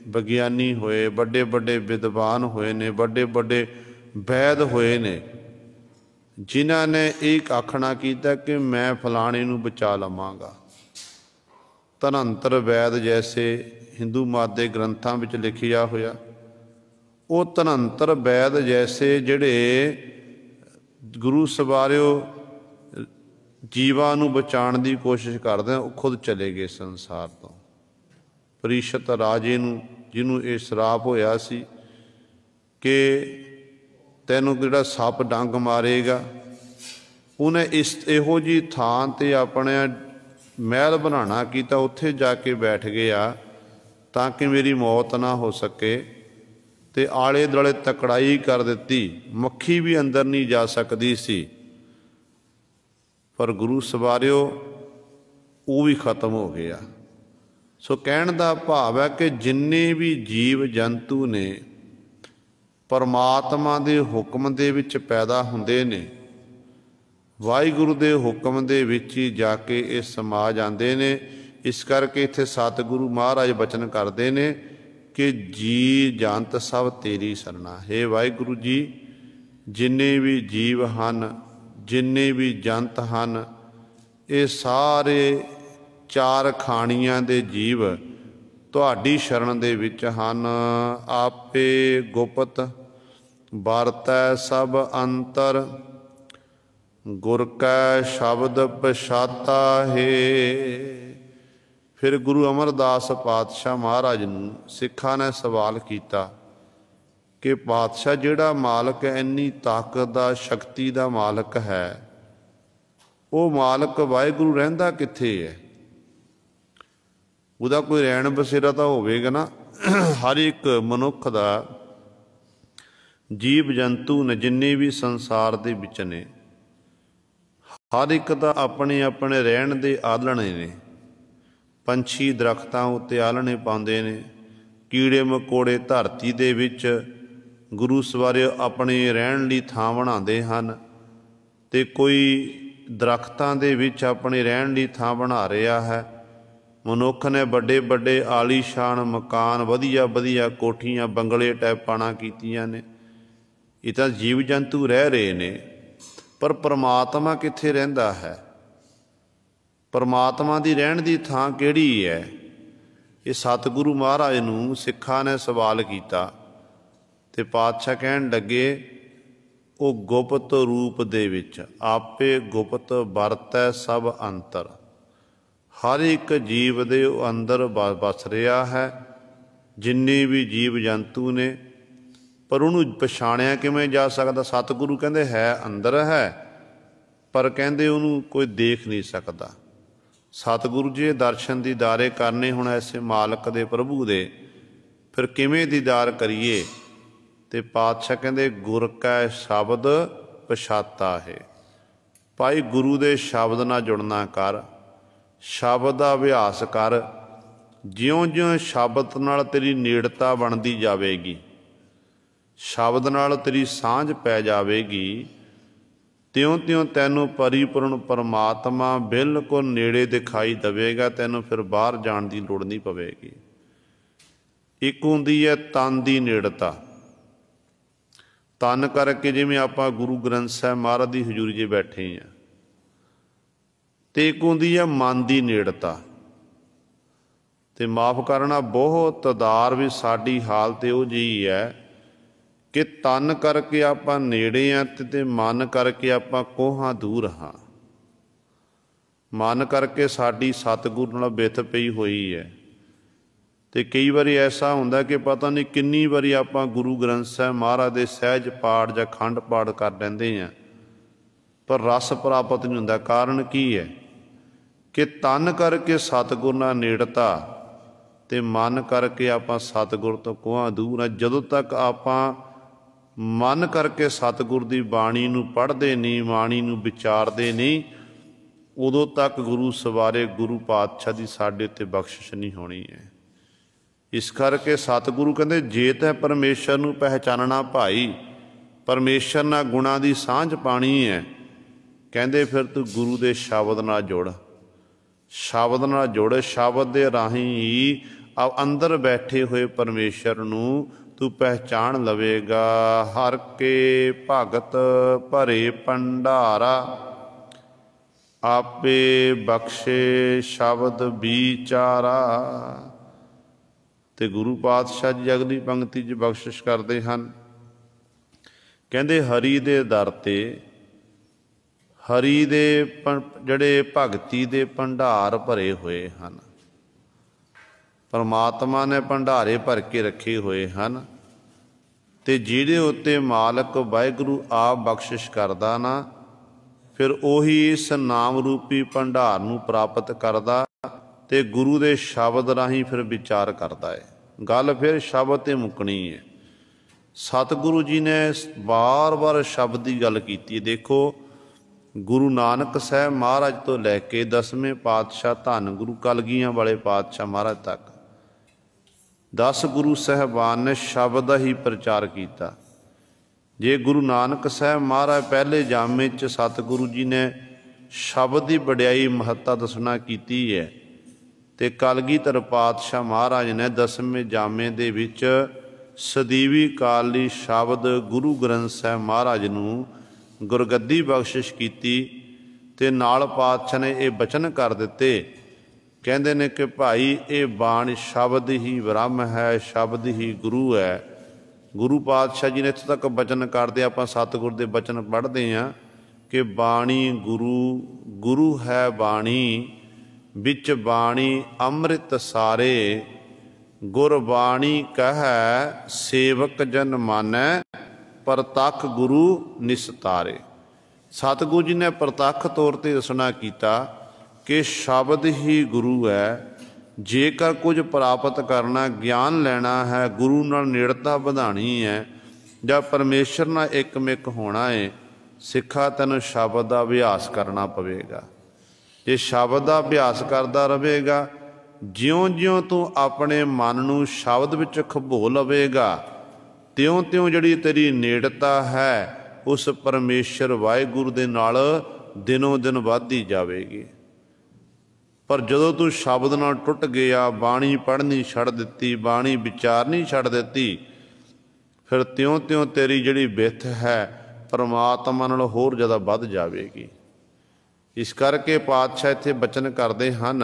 ਵਿਗਿਆਨੀ ਹੋਏ, ਵੱਡੇ ਵੱਡੇ ਵਿਦਵਾਨ ਹੋਏ ਨੇ, ਵੱਡੇ ਵੱਡੇ ਵੈਦ ਹੋਏ ਨੇ, ਜਿਨ੍ਹਾਂ ਨੇ ਇਹ ਆਖਣਾ ਕੀਤਾ ਕਿ ਮੈਂ ਫਲਾਣੇ ਨੂੰ ਬਚਾ ਲਵਾਂਗਾ। ਧਨੰਤਰ ਵੈਦ ਜੈਸੇ ਹਿੰਦੂ ਮਤ ਦੇ ਗ੍ਰੰਥਾਂ ਵਿੱਚ ਲਿਖਿਆ ਹੋਇਆ, ਉਹ ਧਨੰਤਰ ਵੈਦ ਜੈਸੇ ਜਿਹੜੇ ਗੁਰੂ ਸਵਾਰਿਓ ਜੀਵਾਂ ਨੂੰ ਬਚਾਉਣ ਦੀ ਕੋਸ਼ਿਸ਼ ਕਰਦੇ ਉਹ ਖੁਦ ਚਲੇ ਗਏ ਸੰਸਾਰ ਤੋਂ। ਪ੍ਰੀਸ਼ਤ ਰਾਜੇ ਨੂੰ, ਜਿਹਨੂੰ ਇਹ ਸ਼ਰਾਪ ਹੋਇਆ ਸੀ ਕਿ ਤੈਨੂੰ ਜਿਹੜਾ ਸੱਪ ਡੰਗ ਮਾਰੇਗਾ, ਉਹਨੇ ਇਹੋ ਜਿਹੀ ਥਾਂ 'ਤੇ ਆਪਣੇ ਮਹਿਲ ਬਣਾਉਣਾ ਕੀਤਾ, ਉੱਥੇ ਜਾ ਕੇ ਬੈਠ ਗਿਆ ਤਾਂ ਕਿ ਮੇਰੀ ਮੌਤ ਨਾ ਹੋ ਸਕੇ, ਅਤੇ ਆਲੇ ਦੁਆਲੇ ਤਕੜਾਈ ਕਰ ਦਿੱਤੀ, ਮੱਖੀ ਵੀ ਅੰਦਰ ਨਹੀਂ ਜਾ ਸਕਦੀ ਸੀ। ਪਰ ਗੁਰੂ ਸਵਾਰਿਓ ਉਹ ਵੀ ਖਤਮ ਹੋ ਗਿਆ। ਸੋ ਕਹਿਣ ਦਾ ਭਾਵ ਹੈ ਕਿ ਜਿੰਨੇ ਵੀ ਜੀਵ ਜੰਤੂ ਨੇ ਪਰਮਾਤਮਾ ਦੇ ਹੁਕਮ ਦੇ ਵਿੱਚ ਪੈਦਾ ਹੁੰਦੇ ਨੇ, ਵਾਹਿਗੁਰੂ ਦੇ ਹੁਕਮ ਦੇ ਵਿੱਚ ਹੀ ਜਾ ਕੇ ਇਹ ਸਮਾ ਜਾਂਦੇ ਨੇ। ਇਸ ਕਰਕੇ ਇੱਥੇ ਸਤਿਗੁਰੂ ਮਹਾਰਾਜ ਬਚਨ ਕਰਦੇ ਨੇ ਕਿ ਜੀ ਜੰਤ ਸਭ ਤੇਰੀ ਸਰਨਾ। ਹੇ ਵਾਹਿਗੁਰੂ ਜੀ, ਜਿੰਨੇ ਵੀ ਜੀਵ ਹਨ, ਜਿੰਨੇ ਵੀ ਜੰਤ ਹਨ, ਇਹ ਸਾਰੇ ਚਾਰ ਖਾਣੀਆਂ ਦੇ ਜੀਵ ਤੁਹਾਡੀ ਸ਼ਰਨ ਦੇ ਵਿੱਚ ਹਨ। ਆਪੇ ਗੁਪਤ ਵਰਤੈ ਸਭ ਅੰਤਰ, ਗੁਰ ਕੈ ਸ਼ਬਦ ਪਛਾਤਾ ਹੈ। ਫਿਰ ਗੁਰੂ ਅਮਰਦਾਸ ਪਾਤਸ਼ਾਹ ਮਹਾਰਾਜ ਨੂੰ ਸਿੱਖਾਂ ਨੇ ਸਵਾਲ ਕੀਤਾ ਕਿ ਪਾਤਸ਼ਾਹ, ਜਿਹੜਾ ਮਾਲਕ ਇੰਨੀ ਤਾਕਤ ਦਾ, ਸ਼ਕਤੀ ਦਾ ਮਾਲਕ ਹੈ, ਉਹ ਮਾਲਕ ਵਾਹਿਗੁਰੂ ਰਹਿੰਦਾ ਕਿੱਥੇ ਹੈ? ਉਹਦਾ ਕੋਈ ਰਹਿਣ ਬਸੇਰਾ ਤਾਂ ਹੋਵੇਗਾ ਨਾ। ਹਰ ਇੱਕ ਮਨੁੱਖ ਦਾ, ਜੀਵ ਜੰਤੂ ਨੇ ਜਿੰਨੇ ਵੀ ਸੰਸਾਰ ਦੇ ਵਿੱਚ ਨੇ, ਹਰ ਇੱਕ ਦਾ ਆਪਣੇ ਆਪਣੇ ਰਹਿਣ ਦੇ ਆਲਣੇ ਨੇ। ਪੰਛੀ ਦਰੱਖਤਾਂ ਉੱਤੇ ਆਲਣੇ ਪਾਉਂਦੇ ਨੇ, ਕੀੜੇ ਮਕੌੜੇ ਧਰਤੀ ਦੇ ਵਿੱਚ ਗੁਰੂ ਸਵਾਰੇ ਆਪਣੇ ਰਹਿਣ ਲਈ ਥਾਂ ਬਣਾਉਂਦੇ ਹਨ, ਅਤੇ ਕੋਈ ਦਰੱਖਤਾਂ ਦੇ ਵਿੱਚ ਆਪਣੇ ਰਹਿਣ ਲਈ ਥਾਂ ਬਣਾ ਰਿਹਾ ਹੈ। ਮਨੁੱਖ ਨੇ ਵੱਡੇ ਵੱਡੇ ਆਲੀਸ਼ਾਨ ਮਕਾਨ, ਵਧੀਆ ਵਧੀਆ ਕੋਠੀਆਂ, ਬੰਗਲੇ ਟਾਈਪ ਪਾਣਾ ਕੀਤੀਆਂ ਨੇ। ਇਹ ਤਾਂ ਜੀਵ ਜੰਤੂ ਰਹਿ ਰਹੇ ਨੇ, ਪਰ ਪਰਮਾਤਮਾ ਕਿੱਥੇ ਰਹਿੰਦਾ ਹੈ? ਪਰਮਾਤਮਾ ਦੀ ਰਹਿਣ ਦੀ ਥਾਂ ਕਿਹੜੀ ਹੈ? ਇਹ ਸਤਿਗੁਰੂ ਮਹਾਰਾਜ ਨੂੰ ਸਿੱਖਾਂ ਨੇ ਸਵਾਲ ਕੀਤਾ, ਅਤੇ ਪਾਤਸ਼ਾਹ ਕਹਿਣ ਲੱਗੇ, ਉਹ ਗੁਪਤ ਰੂਪ ਦੇ ਵਿੱਚ ਆਪੇ ਗੁਪਤ ਵਰਤੈ ਸਭ ਅੰਤਰ। ਹਰ ਇੱਕ ਜੀਵ ਦੇ ਉਹ ਅੰਦਰ ਵਸ ਰਿਹਾ ਹੈ, ਜਿੰਨੇ ਵੀ ਜੀਵ ਜੰਤੂ ਨੇ। ਪਰ ਉਹਨੂੰ ਪਛਾਣਿਆ ਕਿਵੇਂ ਜਾ ਸਕਦਾ? ਸਤਿਗੁਰੂ ਕਹਿੰਦੇ ਹੈ ਅੰਦਰ ਹੈ, ਪਰ ਕਹਿੰਦੇ ਉਹਨੂੰ ਕੋਈ ਦੇਖ ਨਹੀਂ ਸਕਦਾ। ਸਤਿਗੁਰੂ ਜੀ ਦਰਸ਼ਨ ਦੀਦਾਰੇ ਕਰਨੇ ਹੁਣ ਐਸੇ ਮਾਲਕ ਦੇ, ਪ੍ਰਭੂ ਦੇ, ਫਿਰ ਕਿਵੇਂ ਦੀਦਾਰ ਕਰੀਏ? ਅਤੇ ਪਾਤਸ਼ਾਹ ਕਹਿੰਦੇ ਗੁਰ ਕੈ ਸ਼ਬਦ ਪਛਾਤਾ ਹੈ। ਭਾਈ ਗੁਰੂ ਦੇ ਸ਼ਬਦ ਨਾਲ ਜੁੜਨਾ ਕਰ, ਸ਼ਬਦ ਦਾ ਅਭਿਆਸ ਕਰ। ਜਿਉਂ-ਜਿਉਂ ਸ਼ਬਦ ਨਾਲ ਤੇਰੀ ਨੇੜਤਾ ਬਣਦੀ ਜਾਵੇਗੀ, ਸ਼ਬਦ ਨਾਲ ਤੇਰੀ ਸਾਂਝ ਪੈ ਜਾਵੇਗੀ, ਤਿਉਂ-ਤਿਉਂ ਤੈਨੂੰ ਪਰਿਪੂਰਨ ਪਰਮਾਤਮਾ ਬਿਲਕੁਲ ਨੇੜੇ ਦਿਖਾਈ ਦੇਵੇਗਾ। ਤੈਨੂੰ ਫਿਰ ਬਾਹਰ ਜਾਣ ਦੀ ਲੋੜ ਨਹੀਂ ਪਵੇਗੀ। ਇੱਕ ਹੁੰਦੀ ਹੈ ਤਨ ਦੀ ਨੇੜਤਾ, ਤਨ ਕਰਕੇ ਜਿਵੇਂ ਆਪਾਂ ਗੁਰੂ ਗ੍ਰੰਥ ਸਾਹਿਬ ਮਹਾਰਾਜ ਦੀ ਹਜ਼ੂਰੀ 'ਚ ਬੈਠੇ ਹਾਂ, ਅਤੇ ਇੱਕ ਹੁੰਦੀ ਹੈ ਮਨ ਦੀ ਨੇੜਤਾ। ਅਤੇ ਮਾਫ਼ ਕਰਨਾ, ਬਹੁਤ ਤਦਾਰ ਵੀ ਸਾਡੀ ਹਾਲਤ ਇਹੋ ਜਿਹੀ ਹੈ ਕਿ ਤਨ ਕਰਕੇ ਆਪਾਂ ਨੇੜੇ ਹਾਂ, ਅਤੇ ਮਨ ਕਰਕੇ ਆਪਾਂ ਕੋਹਾਂ ਦੂਰ ਹਾਂ। ਮਨ ਕਰਕੇ ਸਾਡੀ ਸਤਿਗੁਰੂ ਨਾਲ ਬਿਥ ਪਈ ਹੋਈ ਹੈ, ਅਤੇ ਕਈ ਵਾਰੀ ਐਸਾ ਹੁੰਦਾ ਕਿ ਪਤਾ ਨਹੀਂ ਕਿੰਨੀ ਵਾਰੀ ਆਪਾਂ ਗੁਰੂ ਗ੍ਰੰਥ ਸਾਹਿਬ ਮਹਾਰਾਜ ਦੇ ਸਹਿਜ ਪਾਠ ਜਾਂ ਅਖੰਡ ਪਾਠ ਕਰ ਲੈਂਦੇ ਹਾਂ, ਪਰ ਰਸ ਪ੍ਰਾਪਤ ਨਹੀਂ ਹੁੰਦਾ। ਕਾਰਨ ਕੀ ਹੈ? ਕਿ ਤਨ ਕਰਕੇ ਸਤਿਗੁਰ ਨਾਲ ਨੇੜਤਾ, ਅਤੇ ਮਨ ਕਰਕੇ ਆਪਾਂ ਸਤਿਗੁਰ ਤੋਂ ਕੋਹਾਂ ਦੂਰ ਹਾਂ। ਜਦੋਂ ਤੱਕ ਆਪਾਂ ਮਨ ਕਰਕੇ ਸਤਿਗੁਰ ਦੀ ਬਾਣੀ ਨੂੰ ਪੜ੍ਹਦੇ ਨਹੀਂ, ਬਾਣੀ ਨੂੰ ਵਿਚਾਰਦੇ ਨਹੀਂ, ਉਦੋਂ ਤੱਕ ਗੁਰੂ ਸਵਾਰੇ ਗੁਰੂ ਪਾਤਸ਼ਾਹ ਦੀ ਸਾਡੇ ਉੱਤੇ ਬਖਸ਼ਿਸ਼ ਨਹੀਂ ਹੋਣੀ ਹੈ। ਇਸ ਕਰਕੇ ਸਤਿਗੁਰੂ ਕਹਿੰਦੇ ਜੇ ਤੈਂ ਪਰਮੇਸ਼ਰ ਨੂੰ ਪਹਿਚਾਨਣਾ ਭਾਈ, ਪਰਮੇਸ਼ਰ ਨਾਲ ਗੁਣਾਂ ਦੀ ਸਾਂਝ ਪਾਣੀ ਹੈ, ਕਹਿੰਦੇ ਫਿਰ ਤੂੰ ਗੁਰੂ ਦੇ ਸ਼ਬਦ ਨਾਲ ਜੁੜ, ਸ਼ਬਦ ਨਾਲ ਜੁੜ। ਸ਼ਬਦ ਦੇ ਰਾਹੀਂ ਹੀ ਅੰਦਰ ਬੈਠੇ ਹੋਏ ਪਰਮੇਸ਼ਰ ਨੂੰ ਤੂੰ ਪਹਿਚਾਣ ਲਵੇਗਾ। ਹਰ ਕੇ ਭਗਤ ਭਰੇ ਭੰਡਾਰਾ, ਆਪੇ ਬਖਸ਼ੇ ਸ਼ਬਦ ਵਿਚਾਰਾ। ਅਤੇ ਗੁਰੂ ਪਾਤਸ਼ਾਹ ਜੀ ਅਗਲੀ ਪੰਕਤੀ 'ਚ ਬਖਸ਼ਿਸ਼ ਕਰਦੇ ਹਨ, ਕਹਿੰਦੇ ਹਰੀ ਦੇ ਦਰ 'ਤੇ ਹਰੀ ਦੇ ਜਿਹੜੇ ਭਗਤੀ ਦੇ ਭੰਡਾਰ ਭਰੇ ਹੋਏ ਹਨ। ਪਰਮਾਤਮਾ ਨੇ ਭੰਡਾਰੇ ਭਰ ਕੇ ਰੱਖੇ ਹੋਏ ਹਨ ਤੇ ਜਿਹਦੇ ਉੱਤੇ ਮਾਲਕ ਵਾਹਿਗੁਰੂ ਆਪ ਬਖਸ਼ਿਸ਼ ਕਰਦਾ ਨਾ, ਫਿਰ ਉਹੀ ਇਸ ਨਾਮ ਰੂਪੀ ਭੰਡਾਰ ਨੂੰ ਪ੍ਰਾਪਤ ਕਰਦਾ ਤੇ ਗੁਰੂ ਦੇ ਸ਼ਬਦ ਰਾਹੀਂ ਫਿਰ ਵਿਚਾਰ ਕਰਦਾ ਹੈ। ਗੱਲ ਫਿਰ ਸ਼ਬਦ ਤੇ ਮੁੱਕਣੀ ਹੈ। ਸਤਿਗੁਰੂ ਜੀ ਨੇ ਵਾਰ-ਵਾਰ ਸ਼ਬਦ ਦੀ ਗੱਲ ਕੀਤੀ। ਦੇਖੋ, ਗੁਰੂ ਨਾਨਕ ਸਾਹਿਬ ਮਹਾਰਾਜ ਤੋਂ ਲੈ ਕੇ 10ਵੇਂ ਪਾਤਸ਼ਾਹ ਧੰਨ ਗੁਰੂ ਕਲਗੀਆਂ ਵਾਲੇ ਪਾਤਸ਼ਾਹ ਮਹਾਰਾਜ ਤੱਕ 10 ਗੁਰੂ ਸਾਹਿਬਾਨ ਨੇ ਸ਼ਬਦ ਦਾ ਹੀ ਪ੍ਰਚਾਰ ਕੀਤਾ। ਜੇ ਗੁਰੂ ਨਾਨਕ ਸਾਹਿਬ ਮਹਾਰਾਜ ਪਹਿਲੇ ਜਾਮੇ 'ਚ ਸਤਿਗੁਰੂ ਜੀ ਨੇ ਸ਼ਬਦ ਦੀ ਵਡਿਆਈ ਮਹੱਤਤਾ ਦੱਸਣਾ ਕੀਤੀ ਹੈ ਤੇ ਕਲਗੀਧਰ ਪਾਤਸ਼ਾਹ ਮਹਾਰਾਜ ਨੇ 10ਵੇਂ ਜਾਮੇ ਦੇ ਵਿੱਚ ਸਦੀਵੀ ਕਾਲੀ ਸ਼ਬਦ ਗੁਰੂ ਗ੍ਰੰਥ ਸਾਹਿਬ ਮਹਾਰਾਜ ਨੂੰ ਗੁਰਗੱਦੀ ਬਖਸ਼ਿਸ਼ ਕੀਤੀ ਤੇ ਨਾਲ ਪਾਤਸ਼ਾਹ ਨੇ ਇਹ ਬਚਨ ਕਰ ਦਿੱਤੇ। ਕਹਿੰਦੇ ਨੇ ਕਿ ਭਾਈ ਇਹ ਬਾਣੀ ਸ਼ਬਦ ਹੀ ਬ੍ਰਹਮ ਹੈ, ਸ਼ਬਦ ਹੀ ਗੁਰੂ ਹੈ। ਗੁਰੂ ਪਾਤਸ਼ਾਹ ਜੀ ਨੇ ਇੱਥੋਂ ਤੱਕ ਬਚਨ ਕਰਦੇ, ਆਪਾਂ ਸਤਿਗੁਰ ਦੇ ਬਚਨ ਪੜ੍ਹਦੇ ਹਾਂ ਕਿ ਬਾਣੀ ਗੁਰੂ, ਗੁਰੂ ਹੈ ਬਾਣੀ, ਵਿੱਚ ਬਾਣੀ ਅੰਮ੍ਰਿਤ ਸਾਰੇ, ਗੁਰਬਾਣੀ ਕਹੈ ਸੇਵਕ ਜਨ ਮਾਨੈ, ਪ੍ਰਤੱਖ ਗੁਰੂ ਨਿਸਤਾਰੇ। ਸਤਿਗੁਰੂ ਜੀ ਨੇ ਪ੍ਰਤੱਖ ਤੌਰ 'ਤੇ ਦੱਸਣਾ ਕੀਤਾ ਕਿ ਸ਼ਬਦ ਹੀ ਗੁਰੂ ਹੈ। ਜੇਕਰ ਕੁਝ ਪ੍ਰਾਪਤ ਕਰਨਾ, ਗਿਆਨ ਲੈਣਾ ਹੈ, ਗੁਰੂ ਨਾਲ ਨੇੜਤਾ ਵਧਾਉਣੀ ਹੈ ਜਾਂ ਪਰਮੇਸ਼ਰ ਨਾਲ ਇੱਕਮਿਕ ਹੋਣਾ ਹੈ, ਸਿੱਖਾ ਤੈਨੂੰ ਸ਼ਬਦ ਦਾ ਅਭਿਆਸ ਕਰਨਾ ਪਵੇਗਾ। ਜੇ ਸ਼ਬਦ ਦਾ ਅਭਿਆਸ ਕਰਦਾ ਰਹੇਗਾ, ਜਿਉਂ-ਜਿਉਂ ਤੂੰ ਆਪਣੇ ਮਨ ਨੂੰ ਸ਼ਬਦ ਵਿੱਚ ਖਬੋ ਲਵੇਗਾ, ਤਿਉਂ-ਤਿਉਂ ਜਿਹੜੀ ਤੇਰੀ ਨੇੜਤਾ ਹੈ ਉਸ ਪਰਮੇਸ਼ਰ ਵਾਹਿਗੁਰੂ ਦੇ ਨਾਲ ਦਿਨੋਂ ਦਿਨ ਵੱਧਦੀ ਜਾਵੇਗੀ। ਪਰ ਜਦੋਂ ਤੂੰ ਸ਼ਬਦ ਨਾਲ ਟੁੱਟ ਗਿਆ, ਬਾਣੀ ਪੜ੍ਹਨੀ ਛੱਡ ਦਿੱਤੀ, ਬਾਣੀ ਵਿਚਾਰਨੀ ਛੱਡ ਦਿੱਤੀ, ਫਿਰ ਤਿਉਂ-ਤਿਉਂ ਤੇਰੀ ਜਿਹੜੀ ਵਿੱਥ ਹੈ ਪਰਮਾਤਮਾ ਨਾਲ ਹੋਰ ਜ਼ਿਆਦਾ ਵੱਧ ਜਾਵੇਗੀ। ਇਸ ਕਰਕੇ ਪਾਤਸ਼ਾਹ ਇੱਥੇ ਬਚਨ ਕਰਦੇ ਹਨ,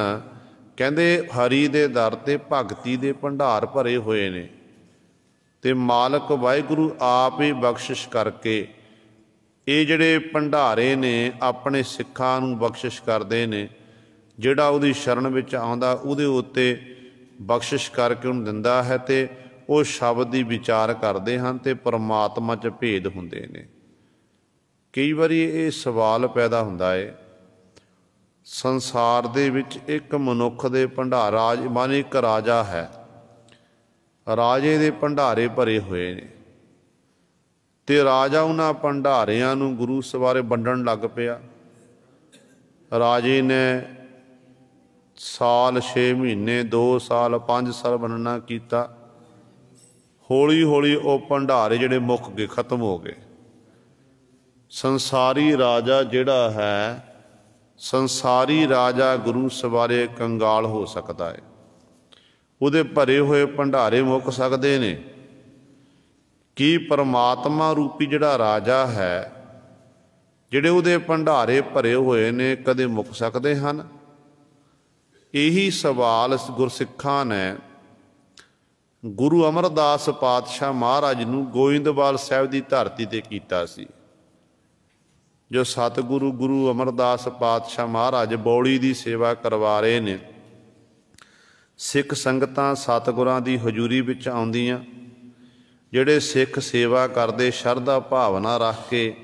ਕਹਿੰਦੇ ਹਰੀ ਦੇ ਦਰ 'ਤੇ ਭਗਤੀ ਦੇ ਭੰਡਾਰ ਭਰੇ ਹੋਏ ਨੇ ਤੇ ਮਾਲਕ ਵਾਹਿਗੁਰੂ ਆਪ ਹੀ ਬਖਸ਼ਿਸ਼ ਕਰਕੇ ਇਹ ਜਿਹੜੇ ਭੰਡਾਰੇ ਨੇ ਆਪਣੇ ਸਿੱਖਾਂ ਨੂੰ ਬਖਸ਼ਿਸ਼ ਕਰਦੇ ਨੇ। ਜਿਹੜਾ ਉਹਦੀ ਸ਼ਰਨ ਵਿੱਚ ਆਉਂਦਾ ਉਹਦੇ ਉੱਤੇ ਬਖਸ਼ਿਸ਼ ਕਰਕੇ ਉਹਨੂੰ ਦਿੰਦਾ ਹੈ ਤੇ ਉਹ ਸ਼ਬਦ ਦੀ ਵਿਚਾਰ ਕਰਦੇ ਹਨ ਤੇ ਪਰਮਾਤਮਾ 'ਚ ਭੇਦ ਹੁੰਦੇ ਨੇ। ਕਈ ਵਾਰੀ ਇਹ ਸਵਾਲ ਪੈਦਾ ਹੁੰਦਾ ਹੈ, ਸੰਸਾਰ ਦੇ ਵਿੱਚ ਇੱਕ ਮਨੁੱਖ ਦੇ ਭੰਡਾਰ, ਮਾਨੇ ਇੱਕ ਰਾਜਾ ਹੈ, ਰਾਜੇ ਦੇ ਭੰਡਾਰੇ ਭਰੇ ਹੋਏ ਨੇ ਤੇ ਰਾਜਾ ਉਹਨਾਂ ਭੰਡਾਰਿਆਂ ਨੂੰ ਗੁਰੂ ਸਵਾਰੇ ਵੰਡਣ ਲੱਗ ਪਿਆ। ਰਾਜੇ ਨੇ ਸਾਲ 6 ਮਹੀਨੇ 2 ਸਾਲ 5 ਸਾਲ ਵੰਡਣਾ ਕੀਤਾ। ਹੌਲੀ ਹੌਲੀ ਉਹ ਭੰਡਾਰੇ ਜਿਹੜੇ ਮੁੱਕ ਗਏ, ਖਤਮ ਹੋ ਗਏ। ਸੰਸਾਰੀ ਰਾਜਾ ਜਿਹੜਾ ਹੈ, ਸੰਸਾਰੀ ਰਾਜਾ ਗੁਰੂ ਸਵਾਰੇ ਕੰਗਾਲ ਹੋ ਸਕਦਾ ਹੈ, ਉਹਦੇ ਭਰੇ ਹੋਏ ਭੰਡਾਰੇ ਮੁੱਕ ਸਕਦੇ ਨੇ। ਕੀ ਪਰਮਾਤਮਾ ਰੂਪੀ ਜਿਹੜਾ ਰਾਜਾ ਹੈ, ਜਿਹੜੇ ਉਹਦੇ ਭੰਡਾਰੇ ਭਰੇ ਹੋਏ ਨੇ, ਕਦੇ ਮੁੱਕ ਸਕਦੇ ਹਨ? ਇਹੀ ਸਵਾਲ ਗੁਰਸਿੱਖਾਂ ਨੇ ਗੁਰੂ ਅਮਰਦਾਸ ਪਾਤਸ਼ਾਹ ਮਹਾਰਾਜ ਨੂੰ ਗੋਇੰਦਵਾਲ ਸਾਹਿਬ ਦੀ ਧਰਤੀ 'ਤੇ ਕੀਤਾ ਸੀ। ਜੋ ਸਤਿਗੁਰੂ ਗੁਰੂ ਅਮਰਦਾਸ ਪਾਤਸ਼ਾਹ ਮਹਾਰਾਜ ਬੌਲੀ ਦੀ ਸੇਵਾ ਕਰਵਾ ਰਹੇ ਨੇ, ਸਿੱਖ ਸੰਗਤਾਂ ਸਤਿਗੁਰਾਂ ਦੀ ਹਜ਼ੂਰੀ ਵਿੱਚ ਆਉਂਦੀਆਂ, ਜਿਹੜੇ ਸਿੱਖ ਸੇਵਾ ਕਰਦੇ ਸ਼ਰਧਾ ਭਾਵਨਾ ਰੱਖ ਕੇ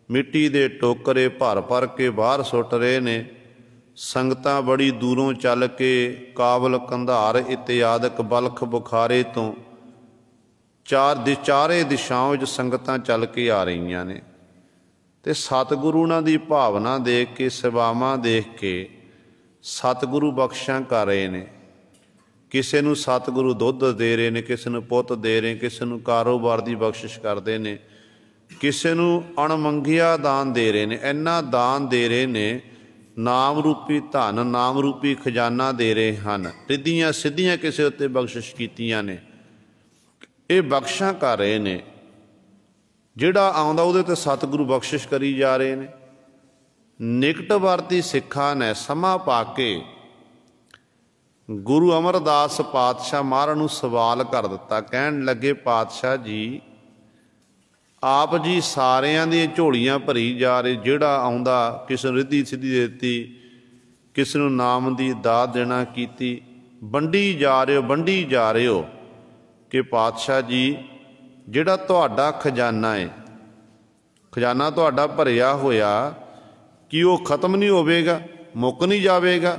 ਮਿੱਟੀ ਦੇ ਟੋਕਰੇ ਭਰ ਭਰ ਕੇ ਬਾਹਰ ਸੁੱਟ ਰਹੇ ਨੇ। ਸੰਗਤਾਂ ਬੜੀ ਦੂਰੋਂ ਚੱਲ ਕੇ ਕਾਬਲ, ਕੰਧਾਰ ਇਤਿਆਦਿਕ ਬਲਖ ਬੁਖਾਰੇ ਤੋਂ ਚਾਰੇ ਦਿਸ਼ਾਵਾਂ ਵਿੱਚ ਸੰਗਤਾਂ ਚੱਲ ਕੇ ਆ ਰਹੀਆਂ ਨੇ ਤੇ ਸਤਿਗੁਰੂ ਉਹਨਾਂ ਦੀ ਭਾਵਨਾ ਦੇਖ ਕੇ, ਸੇਵਾਵਾਂ ਦੇਖ ਕੇ ਸਤਿਗੁਰੂ ਬਖਸ਼ਾਂ ਕਰ ਰਹੇ ਨੇ। ਕਿਸੇ ਨੂੰ ਸਤਿਗੁਰੂ ਦੁੱਧ ਦੇ ਰਹੇ ਨੇ, ਕਿਸੇ ਨੂੰ ਪੁੱਤ ਦੇ ਰਹੇ, ਕਿਸੇ ਨੂੰ ਕਾਰੋਬਾਰ ਦੀ ਬਖਸ਼ਿਸ਼ ਕਰਦੇ ਨੇ, ਕਿਸੇ ਨੂੰ ਅਣਮੰਗਿਆ ਦਾਨ ਦੇ ਰਹੇ ਨੇ। ਇੰਨਾ ਦਾਨ ਦੇ ਰਹੇ ਨੇ, ਨਾਮ ਰੂਪੀ ਧਨ, ਨਾਮ ਰੂਪੀ ਖਜ਼ਾਨਾ ਦੇ ਰਹੇ ਹਨ। ਰਿੱਧੀਆਂ ਸਿੱਧੀਆਂ ਕਿਸੇ ਉੱਤੇ ਬਖਸ਼ਿਸ਼ ਕੀਤੀਆਂ ਨੇ, ਇਹ ਬਖਸ਼ਾਂ ਕਰ ਰਹੇ ਨੇ। ਜਿਹੜਾ ਆਉਂਦਾ ਉਹਦੇ ਤੇ ਸਤਿਗੁਰੂ ਬਖਸ਼ਿਸ਼ ਕਰੀ ਜਾ ਰਹੇ ਨੇ। ਨਿਕਟ ਵਰਤੀ ਸਿੱਖਾਂ ਨੇ ਸਮਾਂ ਪਾ ਕੇ ਗੁਰੂ ਅਮਰਦਾਸ ਪਾਤਸ਼ਾਹ ਮਹਾਰਾਜ ਨੂੰ ਸਵਾਲ ਕਰ ਦਿੱਤਾ। ਕਹਿਣ ਲੱਗੇ, ਪਾਤਸ਼ਾਹ ਜੀ, ਆਪ ਜੀ ਸਾਰਿਆਂ ਦੀਆਂ ਝੋਲੀਆਂ ਭਰੀ ਜਾ ਰਹੇ। ਜਿਹੜਾ ਆਉਂਦਾ ਕਿਸੇ ਨੂੰ ਰਿੱਧੀ ਸਿੱਧੀ ਦੇ ਦਿੱਤੀ, ਕਿਸੇ ਨੂੰ ਨਾਮ ਦੀ ਦਾਤ ਦੇਣਾ ਕੀਤੀ, ਵੰਡੀ ਜਾ ਰਹੇ ਹੋ, ਵੰਡੀ ਜਾ ਰਹੇ ਹੋ ਕਿ ਪਾਤਸ਼ਾਹ ਜੀ ਜਿਹੜਾ ਤੁਹਾਡਾ ਖਜ਼ਾਨਾ ਹੈ, ਖਜ਼ਾਨਾ ਤੁਹਾਡਾ ਭਰਿਆ ਹੋਇਆ, ਕਿ ਉਹ ਖਤਮ ਨਹੀਂ ਹੋਵੇਗਾ, ਮੁੱਕ ਨਹੀਂ ਜਾਵੇਗਾ।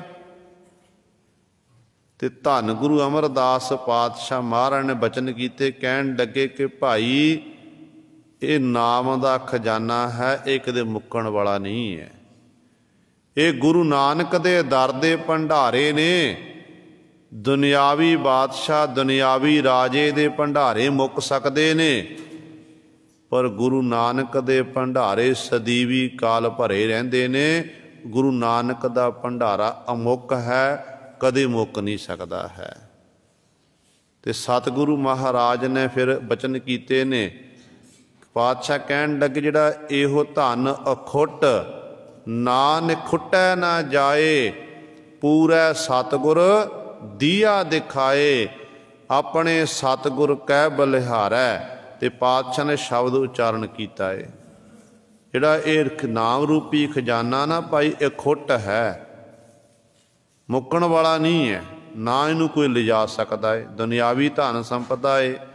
ਤੇ ਧੰਨ ਗੁਰੂ ਅਮਰਦਾਸ ਪਾਤਸ਼ਾਹ ਮਹਾਰਾਜ ਨੇ ਬਚਨ ਕੀਤੇ, ਕਹਿਣ ਲੱਗੇ ਕਿ ਭਾਈ ਇਹ ਨਾਮ ਦਾ ਖਜ਼ਾਨਾ ਹੈ, ਇਹ ਕਦੇ ਮੁੱਕਣ ਵਾਲਾ ਨਹੀਂ ਹੈ। ਇਹ ਗੁਰੂ ਨਾਨਕ ਦੇ ਦਰ ਦੇ ਭੰਡਾਰੇ ਨੇ। ਦੁਨਿਆਵੀ ਬਾਦਸ਼ਾਹ, ਦੁਨਿਆਵੀ ਰਾਜੇ ਦੇ ਭੰਡਾਰੇ ਮੁੱਕ ਸਕਦੇ ਨੇ, ਪਰ ਗੁਰੂ ਨਾਨਕ ਦੇ ਭੰਡਾਰੇ ਸਦੀਵੀ ਕਾਲ ਭਰੇ ਰਹਿੰਦੇ ਨੇ। ਗੁਰੂ ਨਾਨਕ ਦਾ ਭੰਡਾਰਾ ਅਮੁੱਕ ਹੈ, ਕਦੇ ਮੁੱਕ ਨਹੀਂ ਸਕਦਾ ਹੈ। ਤੇ ਸਤਿਗੁਰੂ ਮਹਾਰਾਜ ਨੇ ਫਿਰ ਬਚਨ ਕੀਤੇ ਨੇ। ਪਾਤਸ਼ਾਹ ਕਹਿਣ ਲੱਗੇ ਜਿਹੜਾ ਇਹੋ ਧਨ ਅਖੁੱਟ ਨਾ ਨਿਖੁੱਟੈ ਨਾ ਜਾਏ, ਪੂਰੈ ਸਤਿਗੁਰ ਦੀਆ ਦਿਖਾਏ, ਆਪਣੇ ਸਤਿਗੁਰ ਕਹਿ ਬਲਿਹਾਰੈ। ਤੇ ਪਾਤਸ਼ਾਹ ਨੇ ਸ਼ਬਦ ਉਚਾਰਨ ਕੀਤਾ ਹੈ, ਜਿਹੜਾ ਇਹ ਨਾਮ ਰੂਪੀ ਖਜ਼ਾਨਾ ਨਾ ਭਾਈ ਅਖੁੱਟ ਹੈ, ਮੁੱਕਣ ਵਾਲਾ ਨਹੀਂ ਹੈ, ਨਾ ਇਹਨੂੰ ਕੋਈ ਲਿਜਾ ਸਕਦਾ ਹੈ। ਦੁਨਿਆਵੀ ਧਨ ਸੰਪਦਾ ਹੈ,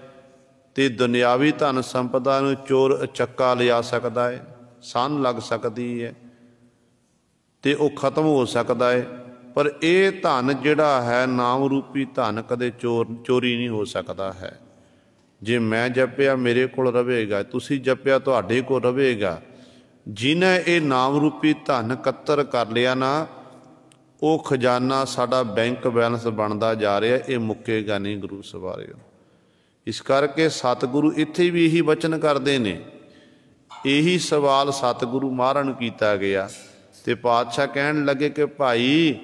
ਤੇ ਦੁਨਿਆਵੀ ਧਨ ਸੰਪਦਾ ਨੂੰ ਚੋਰ ਚੱਕਾ ਲਿਜਾ ਸਕਦਾ ਹੈ, ਸੰਨ ਲੱਗ ਸਕਦੀ ਹੈ, ਤੇ ਉਹ ਖਤਮ ਹੋ ਸਕਦਾ ਹੈ। ਪਰ ਇਹ ਧਨ ਜਿਹੜਾ ਹੈ ਨਾਮ ਰੂਪੀ ਧਨ ਕਦੇ ਚੋਰੀ ਨਹੀਂ ਹੋ ਸਕਦਾ ਹੈ। ਜੇ ਮੈਂ ਜਪਿਆ ਮੇਰੇ ਕੋਲ ਰਹੇਗਾ, ਤੁਸੀਂ ਜਪਿਆ ਤੁਹਾਡੇ ਕੋਲ ਰਹੇਗਾ। ਜਿਹਨੇ ਇਹ ਨਾਮ ਰੂਪੀ ਧਨ ਇਕੱਤਰ ਕਰ ਲਿਆ ਨਾ, ਉਹ ਖਜ਼ਾਨਾ ਸਾਡਾ ਬੈਂਕ ਬੈਲੈਂਸ ਬਣਦਾ ਜਾ ਰਿਹਾ, ਇਹ ਮੁੱਕੇਗਾ ਨਹੀਂ ਗੁਰੂ ਸਵਾਰਿਓ। ਇਸ ਕਰਕੇ ਸਤਿਗੁਰੂ ਇੱਥੇ ਵੀ ਇਹੀ ਵਚਨ ਕਰਦੇ ਨੇ। ਇਹੀ ਸਵਾਲ ਸਤਿਗੁਰੂ ਮਹਾਰਾਜ ਨੂੰ ਕੀਤਾ ਗਿਆ, ਤੇ ਪਾਤਸ਼ਾਹ ਕਹਿਣ ਲੱਗੇ ਕਿ ਭਾਈ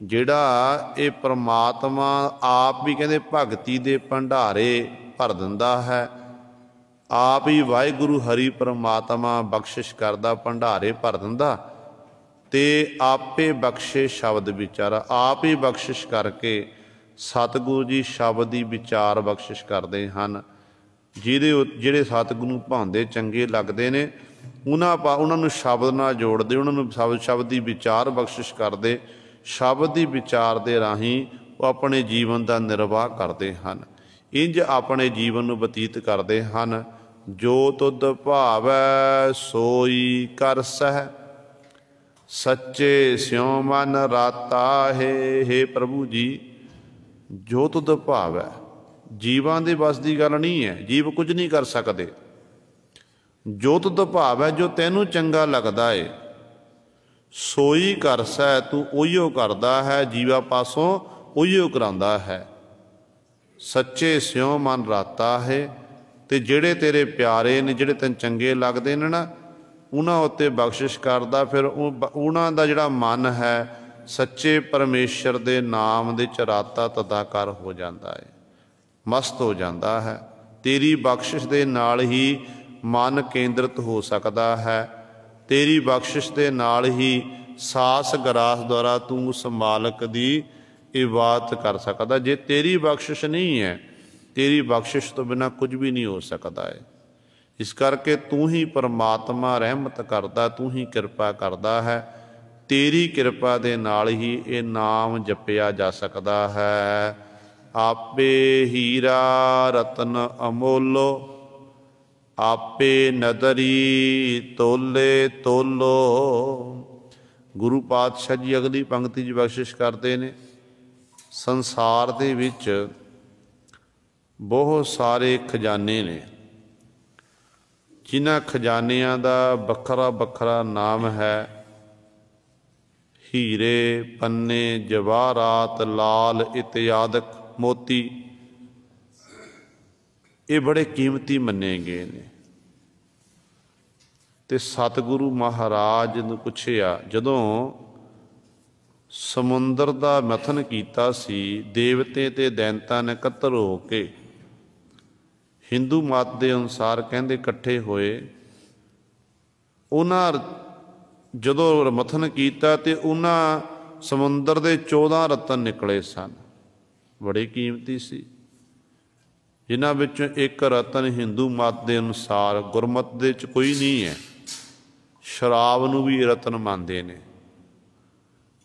ਜਿਹੜਾ ਇਹ ਪ੍ਰਮਾਤਮਾ ਆਪ ਵੀ ਕਹਿੰਦੇ ਭਗਤੀ ਦੇ ਭੰਡਾਰੇ ਭਰ ਦਿੰਦਾ ਹੈ, ਆਪ ਹੀ ਵਾਹਿਗੁਰੂ ਹਰੀ ਪ੍ਰਮਾਤਮਾ ਬਖਸ਼ਿਸ਼ ਕਰਦਾ, ਭੰਡਾਰੇ ਭਰ ਦਿੰਦਾ, ਤੇ ਆਪੇ ਬਖਸ਼ੇ ਸ਼ਬਦ ਵਿਚਾਰਾ। ਆਪ ਹੀ ਬਖਸ਼ਿਸ਼ ਕਰਕੇ ਸਤਿਗੁਰੂ ਜੀ ਸ਼ਬਦ ਦੀ ਵਿਚਾਰ ਬਖਸ਼ਿਸ਼ ਕਰਦੇ ਹਨ। ਜਿਹੜੇ ਸਤਿਗੁਰੂ ਨੂੰ ਭਾਉਂਦੇ ਚੰਗੇ ਲੱਗਦੇ ਨੇ, ਉਹਨਾਂ ਨੂੰ ਸ਼ਬਦ ਨਾਲ ਜੋੜਦੇ, ਉਹਨਾਂ ਨੂੰ ਸ਼ਬਦ ਦੀ ਵਿਚਾਰ ਬਖਸ਼ਿਸ਼ ਕਰਦੇ। ਸ਼ਬਦ ਦੀ ਵਿਚਾਰ ਦੇ ਰਾਹੀਂ ਉਹ ਆਪਣੇ ਜੀਵਨ ਦਾ ਨਿਰਵਾਹ ਕਰਦੇ ਹਨ, ਇੰਝ ਆਪਣੇ ਜੀਵਨ ਨੂੰ ਬਤੀਤ ਕਰਦੇ ਹਨ। ਜੋ ਤੁਧ ਭਾਵੈ ਸੋਈ ਕਰ ਸਹਿ, ਸੱਚੇ ਸਿਉ ਮਨ ਰਾਤਾ ਹੈ। ਹੇ ਪ੍ਰਭੂ ਜੀ, ਜੋ ਤੁਧ ਭਾਵੈ, ਜੀਵਾਂ ਦੇ ਵੱਸ ਦੀ ਗੱਲ ਨਹੀਂ ਹੈ, ਜੀਵ ਕੁਝ ਨਹੀਂ ਕਰ ਸਕਦੇ। ਜੋ ਤੁਧ ਭਾਵੈ, ਜੋ ਤੈਨੂੰ ਚੰਗਾ ਲੱਗਦਾ ਏ, ਸੋਈ ਕਰ ਸਹਿ, ਤੂੰ ਉਹੀਓ ਕਰਦਾ ਹੈ, ਜੀਵਾ ਪਾਸੋਂ ਉਹੀਓ ਕਰਾਉਂਦਾ ਹੈ। ਸੱਚੇ ਸਿਉ ਮਨ ਰਾਤਾ ਹੈ, ਤੇ ਜਿਹੜੇ ਤੇਰੇ ਪਿਆਰੇ ਨੇ, ਜਿਹੜੇ ਤੈਨੂੰ ਚੰਗੇ ਲੱਗਦੇ ਨੇ ਨਾ, ਉਹਨਾਂ ਉੱਤੇ ਬਖਸ਼ਿਸ਼ ਕਰਦਾ। ਫਿਰ ਉਹਨਾਂ ਦਾ ਜਿਹੜਾ ਮਨ ਹੈ ਸੱਚੇ ਪਰਮੇਸ਼ਰ ਦੇ ਨਾਮ ਦੇ ਚ ਰਾਤਾ ਤਦਾਕਾਰ ਹੋ ਜਾਂਦਾ ਹੈ, ਮਸਤ ਹੋ ਜਾਂਦਾ ਹੈ। ਤੇਰੀ ਬਖਸ਼ਿਸ਼ ਦੇ ਨਾਲ ਹੀ ਮਨ ਕੇਂਦਰਿਤ ਹੋ ਸਕਦਾ ਹੈ, ਤੇਰੀ ਬਖਸ਼ਿਸ਼ ਦੇ ਨਾਲ ਹੀ ਸਾਸ ਗਰਾਸ ਦੁਆਰਾ ਤੂੰ ਉਸ ਮਾਲਕ ਦੀ ਇਬਾਦਤ ਕਰ ਸਕਦਾ। ਜੇ ਤੇਰੀ ਬਖਸ਼ਿਸ਼ ਨਹੀਂ ਹੈ, ਤੇਰੀ ਬਖਸ਼ਿਸ਼ ਤੋਂ ਬਿਨਾਂ ਕੁਝ ਵੀ ਨਹੀਂ ਹੋ ਸਕਦਾ ਹੈ। ਇਸ ਕਰਕੇ ਤੂੰ ਹੀ ਪਰਮਾਤਮਾ ਰਹਿਮਤ ਕਰਦਾ, ਤੂੰ ਹੀ ਕਿਰਪਾ ਕਰਦਾ ਹੈ। ਤੇਰੀ ਕਿਰਪਾ ਦੇ ਨਾਲ ਹੀ ਇਹ ਨਾਮ ਜਪਿਆ ਜਾ ਸਕਦਾ ਹੈ। ਆਪੇ ਹੀਰਾ ਰਤਨ ਅਮੋਲੋ, ਆਪੇ ਨਦਰੀ ਤੋਲੇ ਤੋਲੋ। ਗੁਰੂ ਪਾਤਸ਼ਾਹ ਜੀ ਅਗਲੀ ਪੰਕਤੀ 'ਚ ਬਖਸ਼ਿਸ਼ ਕਰਦੇ ਨੇ, ਸੰਸਾਰ ਦੇ ਵਿੱਚ ਬਹੁਤ ਸਾਰੇ ਖਜ਼ਾਨੇ ਨੇ, ਜਿਨ੍ਹਾਂ ਖਜ਼ਾਨਿਆਂ ਦਾ ਵੱਖਰਾ ਵੱਖਰਾ ਨਾਮ ਹੈ। ਹੀਰੇ, ਪੰਨੇ, ਜਵਾਹਰਾਤ, ਲਾਲ ਇਤਿਆਦਿਕ ਮੋਤੀ, ਇਹ ਬੜੇ ਕੀਮਤੀ ਮੰਨੇ ਗਏ ਨੇ। ਤੇ ਸਤਿਗੁਰੂ ਮਹਾਰਾਜ ਨੂੰ ਪੁੱਛਿਆ, ਜਦੋਂ ਸਮੁੰਦਰ ਦਾ ਮਥਨ ਕੀਤਾ ਸੀ, ਦੇਵਤੇ ਤੇ ਦੈਂਤਾਂ ਨੇ ਇਕੱਤਰ ਹੋ ਕੇ ਹਿੰਦੂ ਮਤ ਦੇ ਅਨੁਸਾਰ ਕਹਿੰਦੇ ਇਕੱਠੇ ਹੋਏ, ਉਹਨਾਂ ਜਦੋਂ ਮਥਨ ਕੀਤਾ ਤੇ ਉਹਨਾਂ ਸਮੁੰਦਰ ਦੇ 14 ਰਤਨ ਨਿਕਲੇ ਸਨ, ਬੜੇ ਕੀਮਤੀ ਸੀ। जिन्हां विचों एक रतन हिंदू मत के अनुसार गुरमत दे विच कोई नहीं है। शराब नूं भी रतन मानते हैं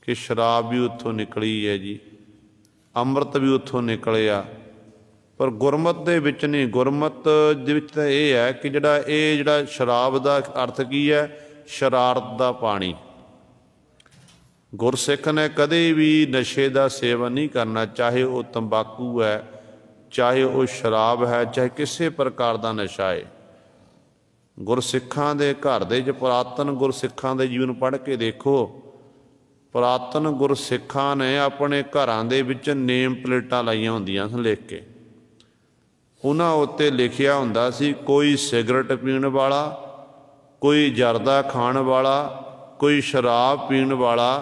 कि शराब भी उत्थों निकली है जी, अमृत भी उत्थों निकलिया, पर गुरमत दे विच नहीं। गुरमत दे विच तां इह है कि जिहड़ा शराब का अर्थ की है, शरारत का पानी। गुरसिख ने कदे भी नशे का सेवन नहीं करना, चाहे वह तंबाकू है, चाहे वह शराब है, चाहे किसी प्रकार का नशा है। गुरसिखां दे घर दे पुरातन गुरसिखां दे जीवन पढ़ के देखो, पुरातन गुरसिखां ने अपने घरां दे विच नेम प्लेटां लाइयां हुंदियां सन लिख के। उन्हां उत्ते लिखिया हुंदा सी कोई सिगरट पीण वाला, कोई जरदा खाण वाला, कोई शराब पीण वाला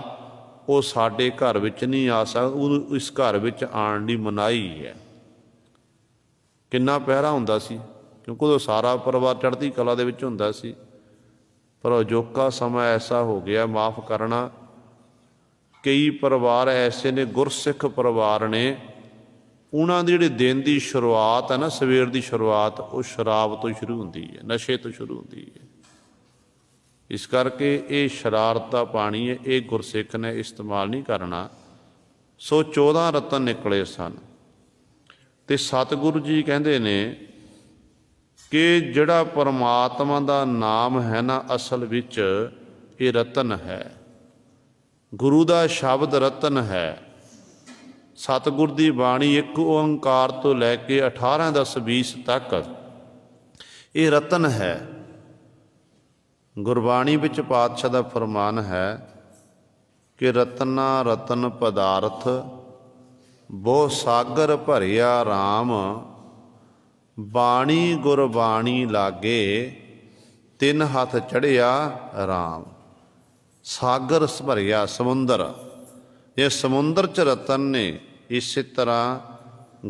वो साडे घर विच नहीं आ सकदा, इस घर विच आण दी मनाही है। किन्ना पहरा हुंदा सी, क्योंकि उदों सारा परिवार चढ़ती कला दे विच हुंदा सी। पर अजोका समा ऐसा हो गया, माफ़ करना, कई परिवार ऐसे ने, गुरसिख परिवार ने, उन्हां दी जिहड़ी दिन की शुरुआत है ना, सवेर की शुरुआत वो शराब तो शुरू होंदी है, नशे तो शुरू होंदी है। इस करके ये शरारत का पानी है, ये गुरसिख ने इस्तेमाल नहीं करना। सो 14 रतन निकले सन। ते सतगुरु जी कहते ने कि जिहड़ा परमात्मा का नाम है ना, असल विच ये रतन है। गुरु का शब्द रतन है। सतगुर की बाणी एक ओंकार तो लैके 18-10-20 तक ये रतन है। गुरबाणी विच पातशाह का फरमान है कि रतना रतन पदार्थ बहु सागर भरिया राम, बाणी गुरबाणी लागे तिन हाथ चढ़िया राम। सागर भरिया समुंदर, ये समुंदर च रतन ने। इस तरह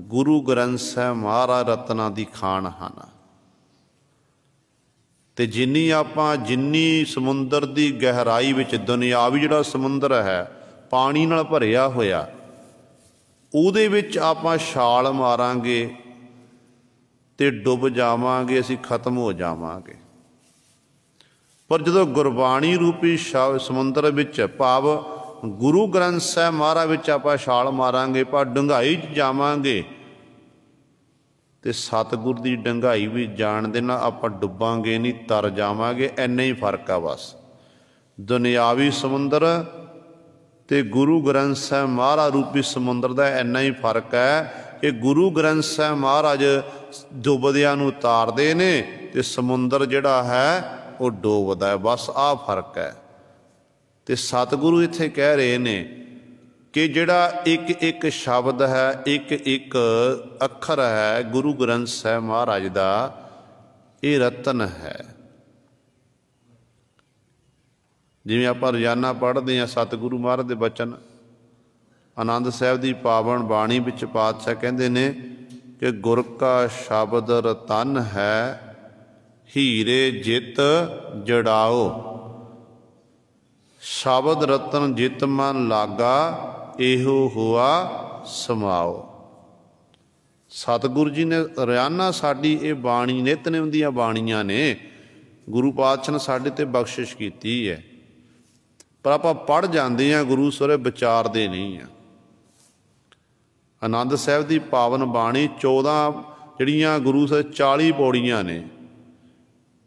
गुरु ग्रंथ साहिब महाराज रत्ना की खान हैं। तो जिन्नी समुंदर की गहराई विच दुनियावी जिहड़ा समुंदर है पानी नाल भरिया होया, उहदे विच आपां छाल मारांगे ते डुब जावांगे, असीं खत्म हो जावांगे। पर जदों गुरबाणी रूपी समुंदर विच भाव गुरु ग्रंथ साहिब महाराज विच आपां छाल मारांगे, पर डूंघाई जावांगे ते सतगुर की डूंघाई भी जाण दे नाल आपां डुबांगे नहीं, तर जावांगे। इन्ना ही फर्क है बस। दुनियावी समुंदर ते गुरु ग्रंथ साहिब महाराज रूपी समुंदर का इन्ना ही फर्क है कि गुरु ग्रंथ साहिब महाराज डुबदियां नूं तारदे ने ते समुंदर जिहड़ा है वो डोबदा है। बस आ फर्क है। तो सतगुरु इत्थे कह रहे ने कि जिहड़ा एक एक शब्द है, एक एक अखर है गुरु ग्रंथ साहिब महाराज का, ये रतन है। जिवें आपां रोजाना पढ़ते हैं सतगुरु महाराज के बचन, आनंद साहिब की पावन बाणी विच पातशाह कहते ने कि गुर का शब्द रतन है, हीरे जित जड़ाओ। शब्द रतन जित मन लागा, एहो हुआ समाओ। सतगुरु जी ने रोजाना साडी ये बाणी नितनेम दीयां बाणियां ने गुरु पातशाह ने साडे ते बख्शिश कीती है। पर आपां पढ़ जाते हैं, गुरु सरे विचारते नहीं हैं। आनंद साहिब की पावन बाणी 14 जिहड़ियां गुरु साहिब 40 पौड़ियां ने।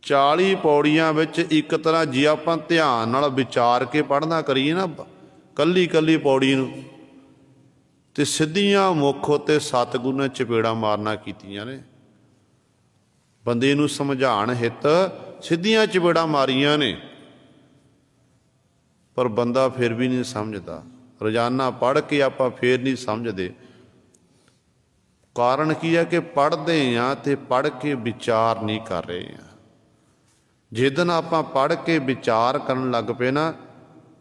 40 पौड़ियां विच एक तरह जे आपां ध्यान नाल विचार के पढ़ना करिए ना, कल्ली कल्ली पौड़ी नूं, ते सिद्धियां मुख उत्ते सतगुरु ने चपेड़ा मारना कीतियां ने। बंदे नूं समझाण हित सिद्धियां चपेड़ा मारियां ने, पर बंदा फिर भी नहीं समझदा। रोजाना पढ़ के आपां फिर नहीं समझते। कारण की है कि पढ़ते हैं तो पढ़ के विचार नहीं कर रहे हैं। जिस दिन आपां पढ़ के विचार करन लग पे ना,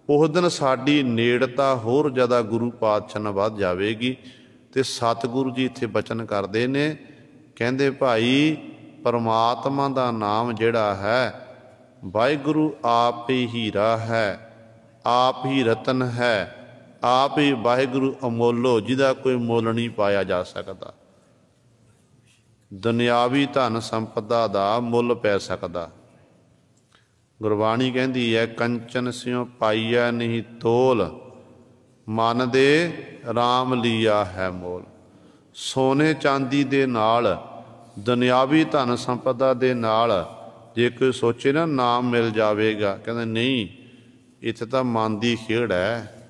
उस दिन साडी नेड़ता होर ज़्यादा गुरु पातशाह नाल वध जावेगी। तो सतगुरु जी इत्थे बचन करते ने, कहंदे भाई परमात्मा का नाम जिहड़ा है वाहिगुरु आप ही हीरा है, आप ही रतन है, आप ही वाहिगुरु अमोलो, जिहदा कोई मुल नहीं पाया जा सकता। ਦੁਨਿਆਵੀ ਧਨ ਸੰਪਦਾ ਦਾ ਮੁੱਲ ਪੈ ਸਕਦਾ। ਗੁਰਬਾਣੀ ਕਹਿੰਦੀ ਹੈ, ਕੰਚਨ ਸਿਉ ਪਾਈਐ ਨਹੀਂ ਤੋਲ, ਮਨ ਦੇ ਰਾਮ ਲੀਆ ਹੈ ਮੋਲ। ਸੋਨੇ ਚਾਂਦੀ ਦੇ ਨਾਲ, ਦੁਨਿਆਵੀ ਧਨ ਸੰਪਦਾ ਦੇ ਨਾਲ ਜੇ ਕੋਈ ਸੋਚੇ ਨਾ ਨਾਮ ਮਿਲ ਜਾਵੇਗਾ, ਕਹਿੰਦੇ ਨਹੀਂ, ਇੱਥੇ ਤਾਂ ਮਨ ਦੀ ਖੇਡ ਹੈ।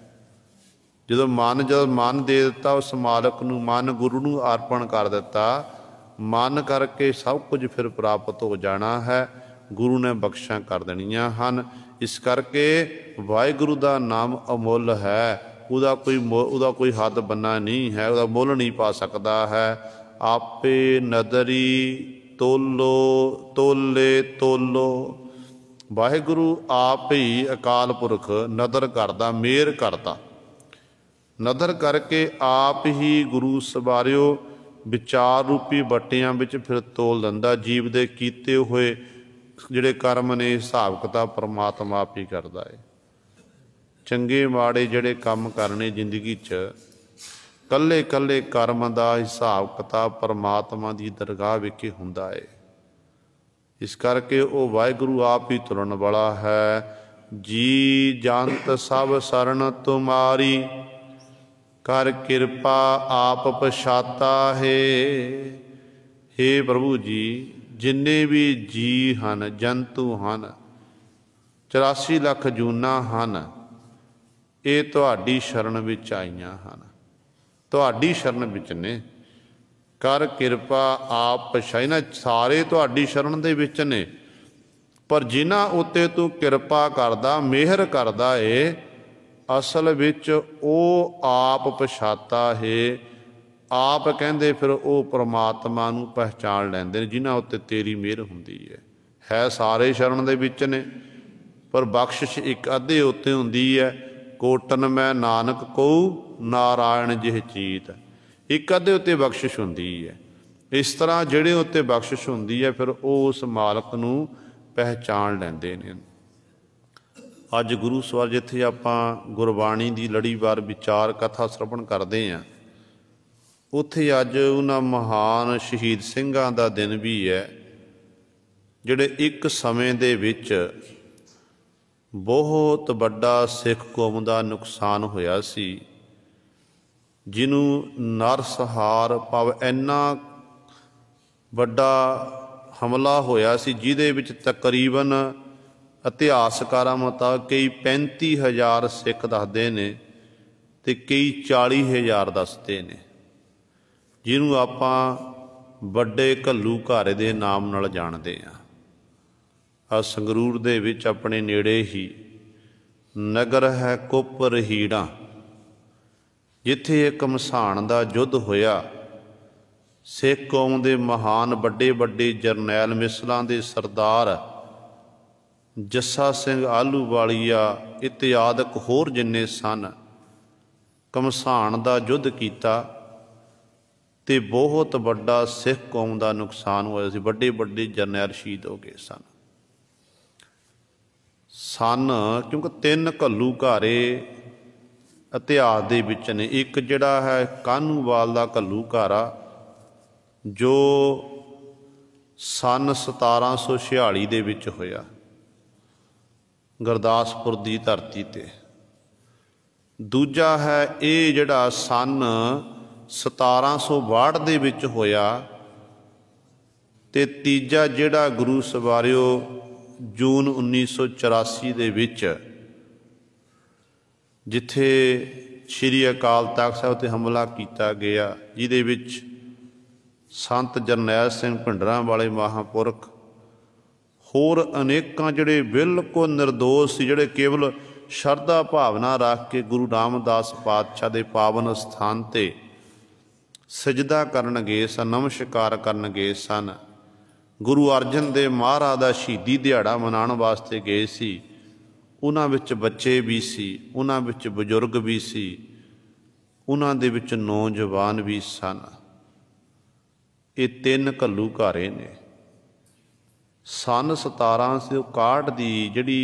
ਜਦੋਂ ਮਨ ਦੇ ਦਿੱਤਾ ਉਸ ਮਾਲਕ ਨੂੰ, ਮਨ ਗੁਰੂ ਨੂੰ ਅਰਪਣ ਕਰ ਦਿੱਤਾ, ਮਨ ਕਰਕੇ ਸਭ ਕੁਝ ਫਿਰ ਪ੍ਰਾਪਤ ਹੋ ਜਾਣਾ ਹੈ। ਗੁਰੂ ਨੇ ਬਖਸ਼ਾਂ ਕਰ ਦੇਣੀਆਂ ਹਨ। ਇਸ ਕਰਕੇ ਵਾਹਿਗੁਰੂ ਦਾ ਨਾਮ ਅਮੁੱਲ ਹੈ। ਉਹਦਾ ਕੋਈ ਹੱਦ ਬੰਨਾ ਨਹੀਂ ਹੈ, ਉਹਦਾ ਮੁੱਲ ਨਹੀਂ ਪਾ ਸਕਦਾ ਹੈ। ਆਪੇ ਨਦਰੀ ਤੋਲੇ ਤੋਲੋ। ਵਾਹਿਗੁਰੂ ਆਪ ਹੀ ਅਕਾਲ ਪੁਰਖ ਨਦਰ ਕਰਦਾ, ਮਿਹਰ ਕਰਦਾ। ਨਦਰ ਕਰਕੇ ਆਪ ਹੀ ਗੁਰੂ ਸਵਾਰਿਓ ਵਿਚਾਰ ਰੂਪੀ ਬੱਟਿਆਂ ਵਿੱਚ ਫਿਰ ਤੋਲ ਦਿੰਦਾ। ਜੀਵ ਦੇ ਕੀਤੇ ਹੋਏ ਜਿਹੜੇ ਕਰਮ ਨੇ, ਹਿਸਾਬ ਕਿਤਾਬ ਪਰਮਾਤਮਾ ਆਪ ਹੀ ਕਰਦਾ ਹੈ। ਚੰਗੇ ਮਾੜੇ ਜਿਹੜੇ ਕੰਮ ਕਰਨੇ ਜ਼ਿੰਦਗੀ 'ਚ, ਇਕੱਲੇ ਇਕੱਲੇ ਕਰਮ ਦਾ ਹਿਸਾਬ ਕਿਤਾਬ ਪਰਮਾਤਮਾ ਦੀ ਦਰਗਾਹ ਵਿਖੇ ਹੁੰਦਾ ਹੈ। ਇਸ ਕਰਕੇ ਉਹ ਵਾਹਿਗੁਰੂ ਆਪ ਹੀ ਤੁਰਨ ਵਾਲਾ ਹੈ। ਜੀ ਜੰਤ ਸਭ ਸਰਨ ਤੁਮਾਰੀ, ਕਰ ਕਿਰਪਾ ਆਪ ਪਛਾਤਾ ਹੈ। ਹੇ ਪ੍ਰਭੂ ਜੀ, ਜਿੰਨੇ ਵੀ ਜੀ ਹਨ, ਜੰਤੂ ਹਨ, 84 ਲੱਖ ਜੂਨਾਂ ਹਨ, ਇਹ ਤੁਹਾਡੀ ਸ਼ਰਨ ਵਿੱਚ ਆਈਆਂ ਹਨ, ਤੁਹਾਡੀ ਸ਼ਰਨ ਵਿੱਚ ਨੇ। ਕਰ ਕਿਰਪਾ ਆਪ ਪਛਾਈ ਨਾ, ਸਾਰੇ ਤੁਹਾਡੀ ਸ਼ਰਨ ਦੇ ਵਿੱਚ ਨੇ। ਪਰ ਜਿਨ੍ਹਾਂ ਉੱਤੇ ਤੂੰ ਕਿਰਪਾ ਕਰਦਾ, ਮਿਹਰ ਕਰਦਾ ਏ, ਅਸਲ ਵਿੱਚ ਉਹ ਆਪ ਪਛਾਤਾ ਹੈ। ਆਪ ਕਹਿੰਦੇ ਫਿਰ ਉਹ ਪਰਮਾਤਮਾ ਨੂੰ ਪਹਿਚਾਣ ਲੈਂਦੇ ਨੇ ਜਿਨ੍ਹਾਂ ਉੱਤੇ ਤੇਰੀ ਮਿਹਰ ਹੁੰਦੀ ਹੈ। ਸਾਰੇ ਸ਼ਰਨ ਦੇ ਵਿੱਚ ਨੇ, ਪਰ ਬਖਸ਼ਿਸ਼ ਇੱਕ ਅੱਧੇ ਉੱਤੇ ਹੁੰਦੀ ਹੈ। ਕੋਟਨ ਮੈਂ ਨਾਨਕ ਕਹੂ, ਨਾਰਾਇਣ ਜਿਹ ਚੀਤ। ਇੱਕ ਅੱਧੇ ਉੱਤੇ ਬਖਸ਼ਿਸ਼ ਹੁੰਦੀ ਹੈ। ਇਸ ਤਰ੍ਹਾਂ ਜਿਹੜੇ ਉੱਤੇ ਬਖਸ਼ਿਸ਼ ਹੁੰਦੀ ਹੈ, ਫਿਰ ਉਹ ਉਸ ਮਾਲਕ ਨੂੰ ਪਹਿਚਾਣ ਲੈਂਦੇ ਨੇ। ਅੱਜ ਗੁਰੂ ਸਵਾਰ ਜਿੱਥੇ ਆਪਾਂ ਗੁਰਬਾਣੀ ਦੀ ਲੜੀਵਾਰ ਵਿਚਾਰ ਕਥਾ ਸਰਵਣ ਕਰਦੇ ਹਾਂ, ਉੱਥੇ ਅੱਜ ਉਹਨਾਂ ਮਹਾਨ ਸ਼ਹੀਦ ਸਿੰਘਾਂ ਦਾ ਦਿਨ ਵੀ ਹੈ, ਜਿਹੜੇ ਇੱਕ ਸਮੇਂ ਦੇ ਵਿੱਚ ਬਹੁਤ ਵੱਡਾ ਸਿੱਖ ਕੌਮ ਦਾ ਨੁਕਸਾਨ ਹੋਇਆ ਸੀ, ਜਿਹਨੂੰ ਨਰਸੰਹਾਰ ਭਾਵ ਇੰਨਾ ਵੱਡਾ ਹਮਲਾ ਹੋਇਆ ਸੀ, ਜਿਹਦੇ ਵਿੱਚ ਤਕਰੀਬਨ ਇਤਿਹਾਸਕਾਰਾਂ ਮੁਤਾਬਕ ਕਈ 35,000 ਸਿੱਖ ਦੱਸਦੇ ਨੇ ਅਤੇ ਕਈ 40,000 ਦੱਸਦੇ ਨੇ, ਜਿਹਨੂੰ ਆਪਾਂ ਵੱਡੇ ਘੱਲੂਘਾਰੇ ਦੇ ਨਾਮ ਨਾਲ ਜਾਣਦੇ ਹਾਂ। ਸੰਗਰੂਰ ਦੇ ਵਿੱਚ ਆਪਣੇ ਨੇੜੇ ਹੀ ਨਗਰ ਹੈ ਕੁੱਪ ਰਹੀੜਾਂ, ਜਿੱਥੇ ਇੱਕ ਘਮਸਾਣ ਦਾ ਯੁੱਧ ਹੋਇਆ। ਸਿੱਖ ਕੌਮ ਦੇ ਮਹਾਨ ਵੱਡੇ ਵੱਡੇ ਜਰਨੈਲ, ਮਿਸਲਾਂ ਦੇ ਸਰਦਾਰ ਜੱਸਾ ਸਿੰਘ ਆਹਲੂਵਾਲੀਆ ਇਤਿਆਦਿਕ ਹੋਰ ਜਿੰਨੇ ਸਨ, ਘਮਸਾਣ ਦਾ ਯੁੱਧ ਕੀਤਾ ਅਤੇ ਬਹੁਤ ਵੱਡਾ ਸਿੱਖ ਕੌਮ ਦਾ ਨੁਕਸਾਨ ਹੋਇਆ ਸੀ। ਵੱਡੇ ਵੱਡੇ ਜਰਨੈਲ ਸ਼ਹੀਦ ਹੋ ਗਏ ਸਨ। ਕਿਉਂਕਿ 3 ਘੱਲੂਘਾਰੇ ਇਤਿਹਾਸ ਦੇ ਵਿੱਚ ਨੇ। ਇੱਕ ਜਿਹੜਾ ਹੈ ਕਾਹਨੂੰਵਾਲ ਦਾ ਘੱਲੂਘਾਰਾ, ਜੋ ਸੰਨ 1746 ਦੇ ਵਿੱਚ ਹੋਇਆ ਗੁਰਦਾਸਪੁਰ ਦੀ ਧਰਤੀ 'ਤੇ। ਦੂਜਾ ਹੈ ਇਹ ਜਿਹੜਾ ਸੰਨ 1762 ਦੇ ਵਿੱਚ ਹੋਇਆ, ਅਤੇ ਤੀਜਾ ਜਿਹੜਾ ਗੁਰੂ ਸਵਾਰਿਓ ਜੂਨ 1984 ਦੇ ਵਿੱਚ, ਜਿੱਥੇ ਸ਼੍ਰੀ ਅਕਾਲ ਤਖ਼ਤ ਸਾਹਿਬ 'ਤੇ ਹਮਲਾ ਕੀਤਾ ਗਿਆ, ਜਿਹਦੇ ਵਿੱਚ ਸੰਤ ਜਰਨੈਲ ਸਿੰਘ ਭਿੰਡਰਾਂ ਵਾਲੇ ਮਹਾਂਪੁਰਖ, ਹੋਰ ਅਨੇਕਾਂ ਜਿਹੜੇ ਬਿਲਕੁਲ ਨਿਰਦੋਸ਼ ਸੀ, ਜਿਹੜੇ ਕੇਵਲ ਸ਼ਰਧਾ ਭਾਵਨਾ ਰੱਖ ਕੇ ਗੁਰੂ ਰਾਮਦਾਸ ਪਾਤਸ਼ਾਹ ਦੇ ਪਾਵਨ ਸਥਾਨ 'ਤੇ ਸਜਦਾ ਕਰਨ ਗਏ ਸਨ, ਨਮਸਕਾਰ ਕਰਨ ਗਏ ਸਨ। ਗੁਰੂ ਅਰਜਨ ਦੇਵ ਮਹਾਰਾਜ ਦਾ ਸ਼ਹੀਦੀ ਦਿਹਾੜਾ ਮਨਾਉਣ ਵਾਸਤੇ ਗਏ ਸੀ। ਉਹਨਾਂ ਵਿੱਚ ਬੱਚੇ ਵੀ ਸੀ, ਉਹਨਾਂ ਵਿੱਚ ਬਜ਼ੁਰਗ ਵੀ ਸੀ, ਉਹਨਾਂ ਦੇ ਵਿੱਚ ਨੌਜਵਾਨ ਵੀ ਸਨ। ਇਹ 3 ਘੱਲੂਘਾਰੇ ਨੇ। ਸੰਨ 1761 ਦੀ ਜਿਹੜੀ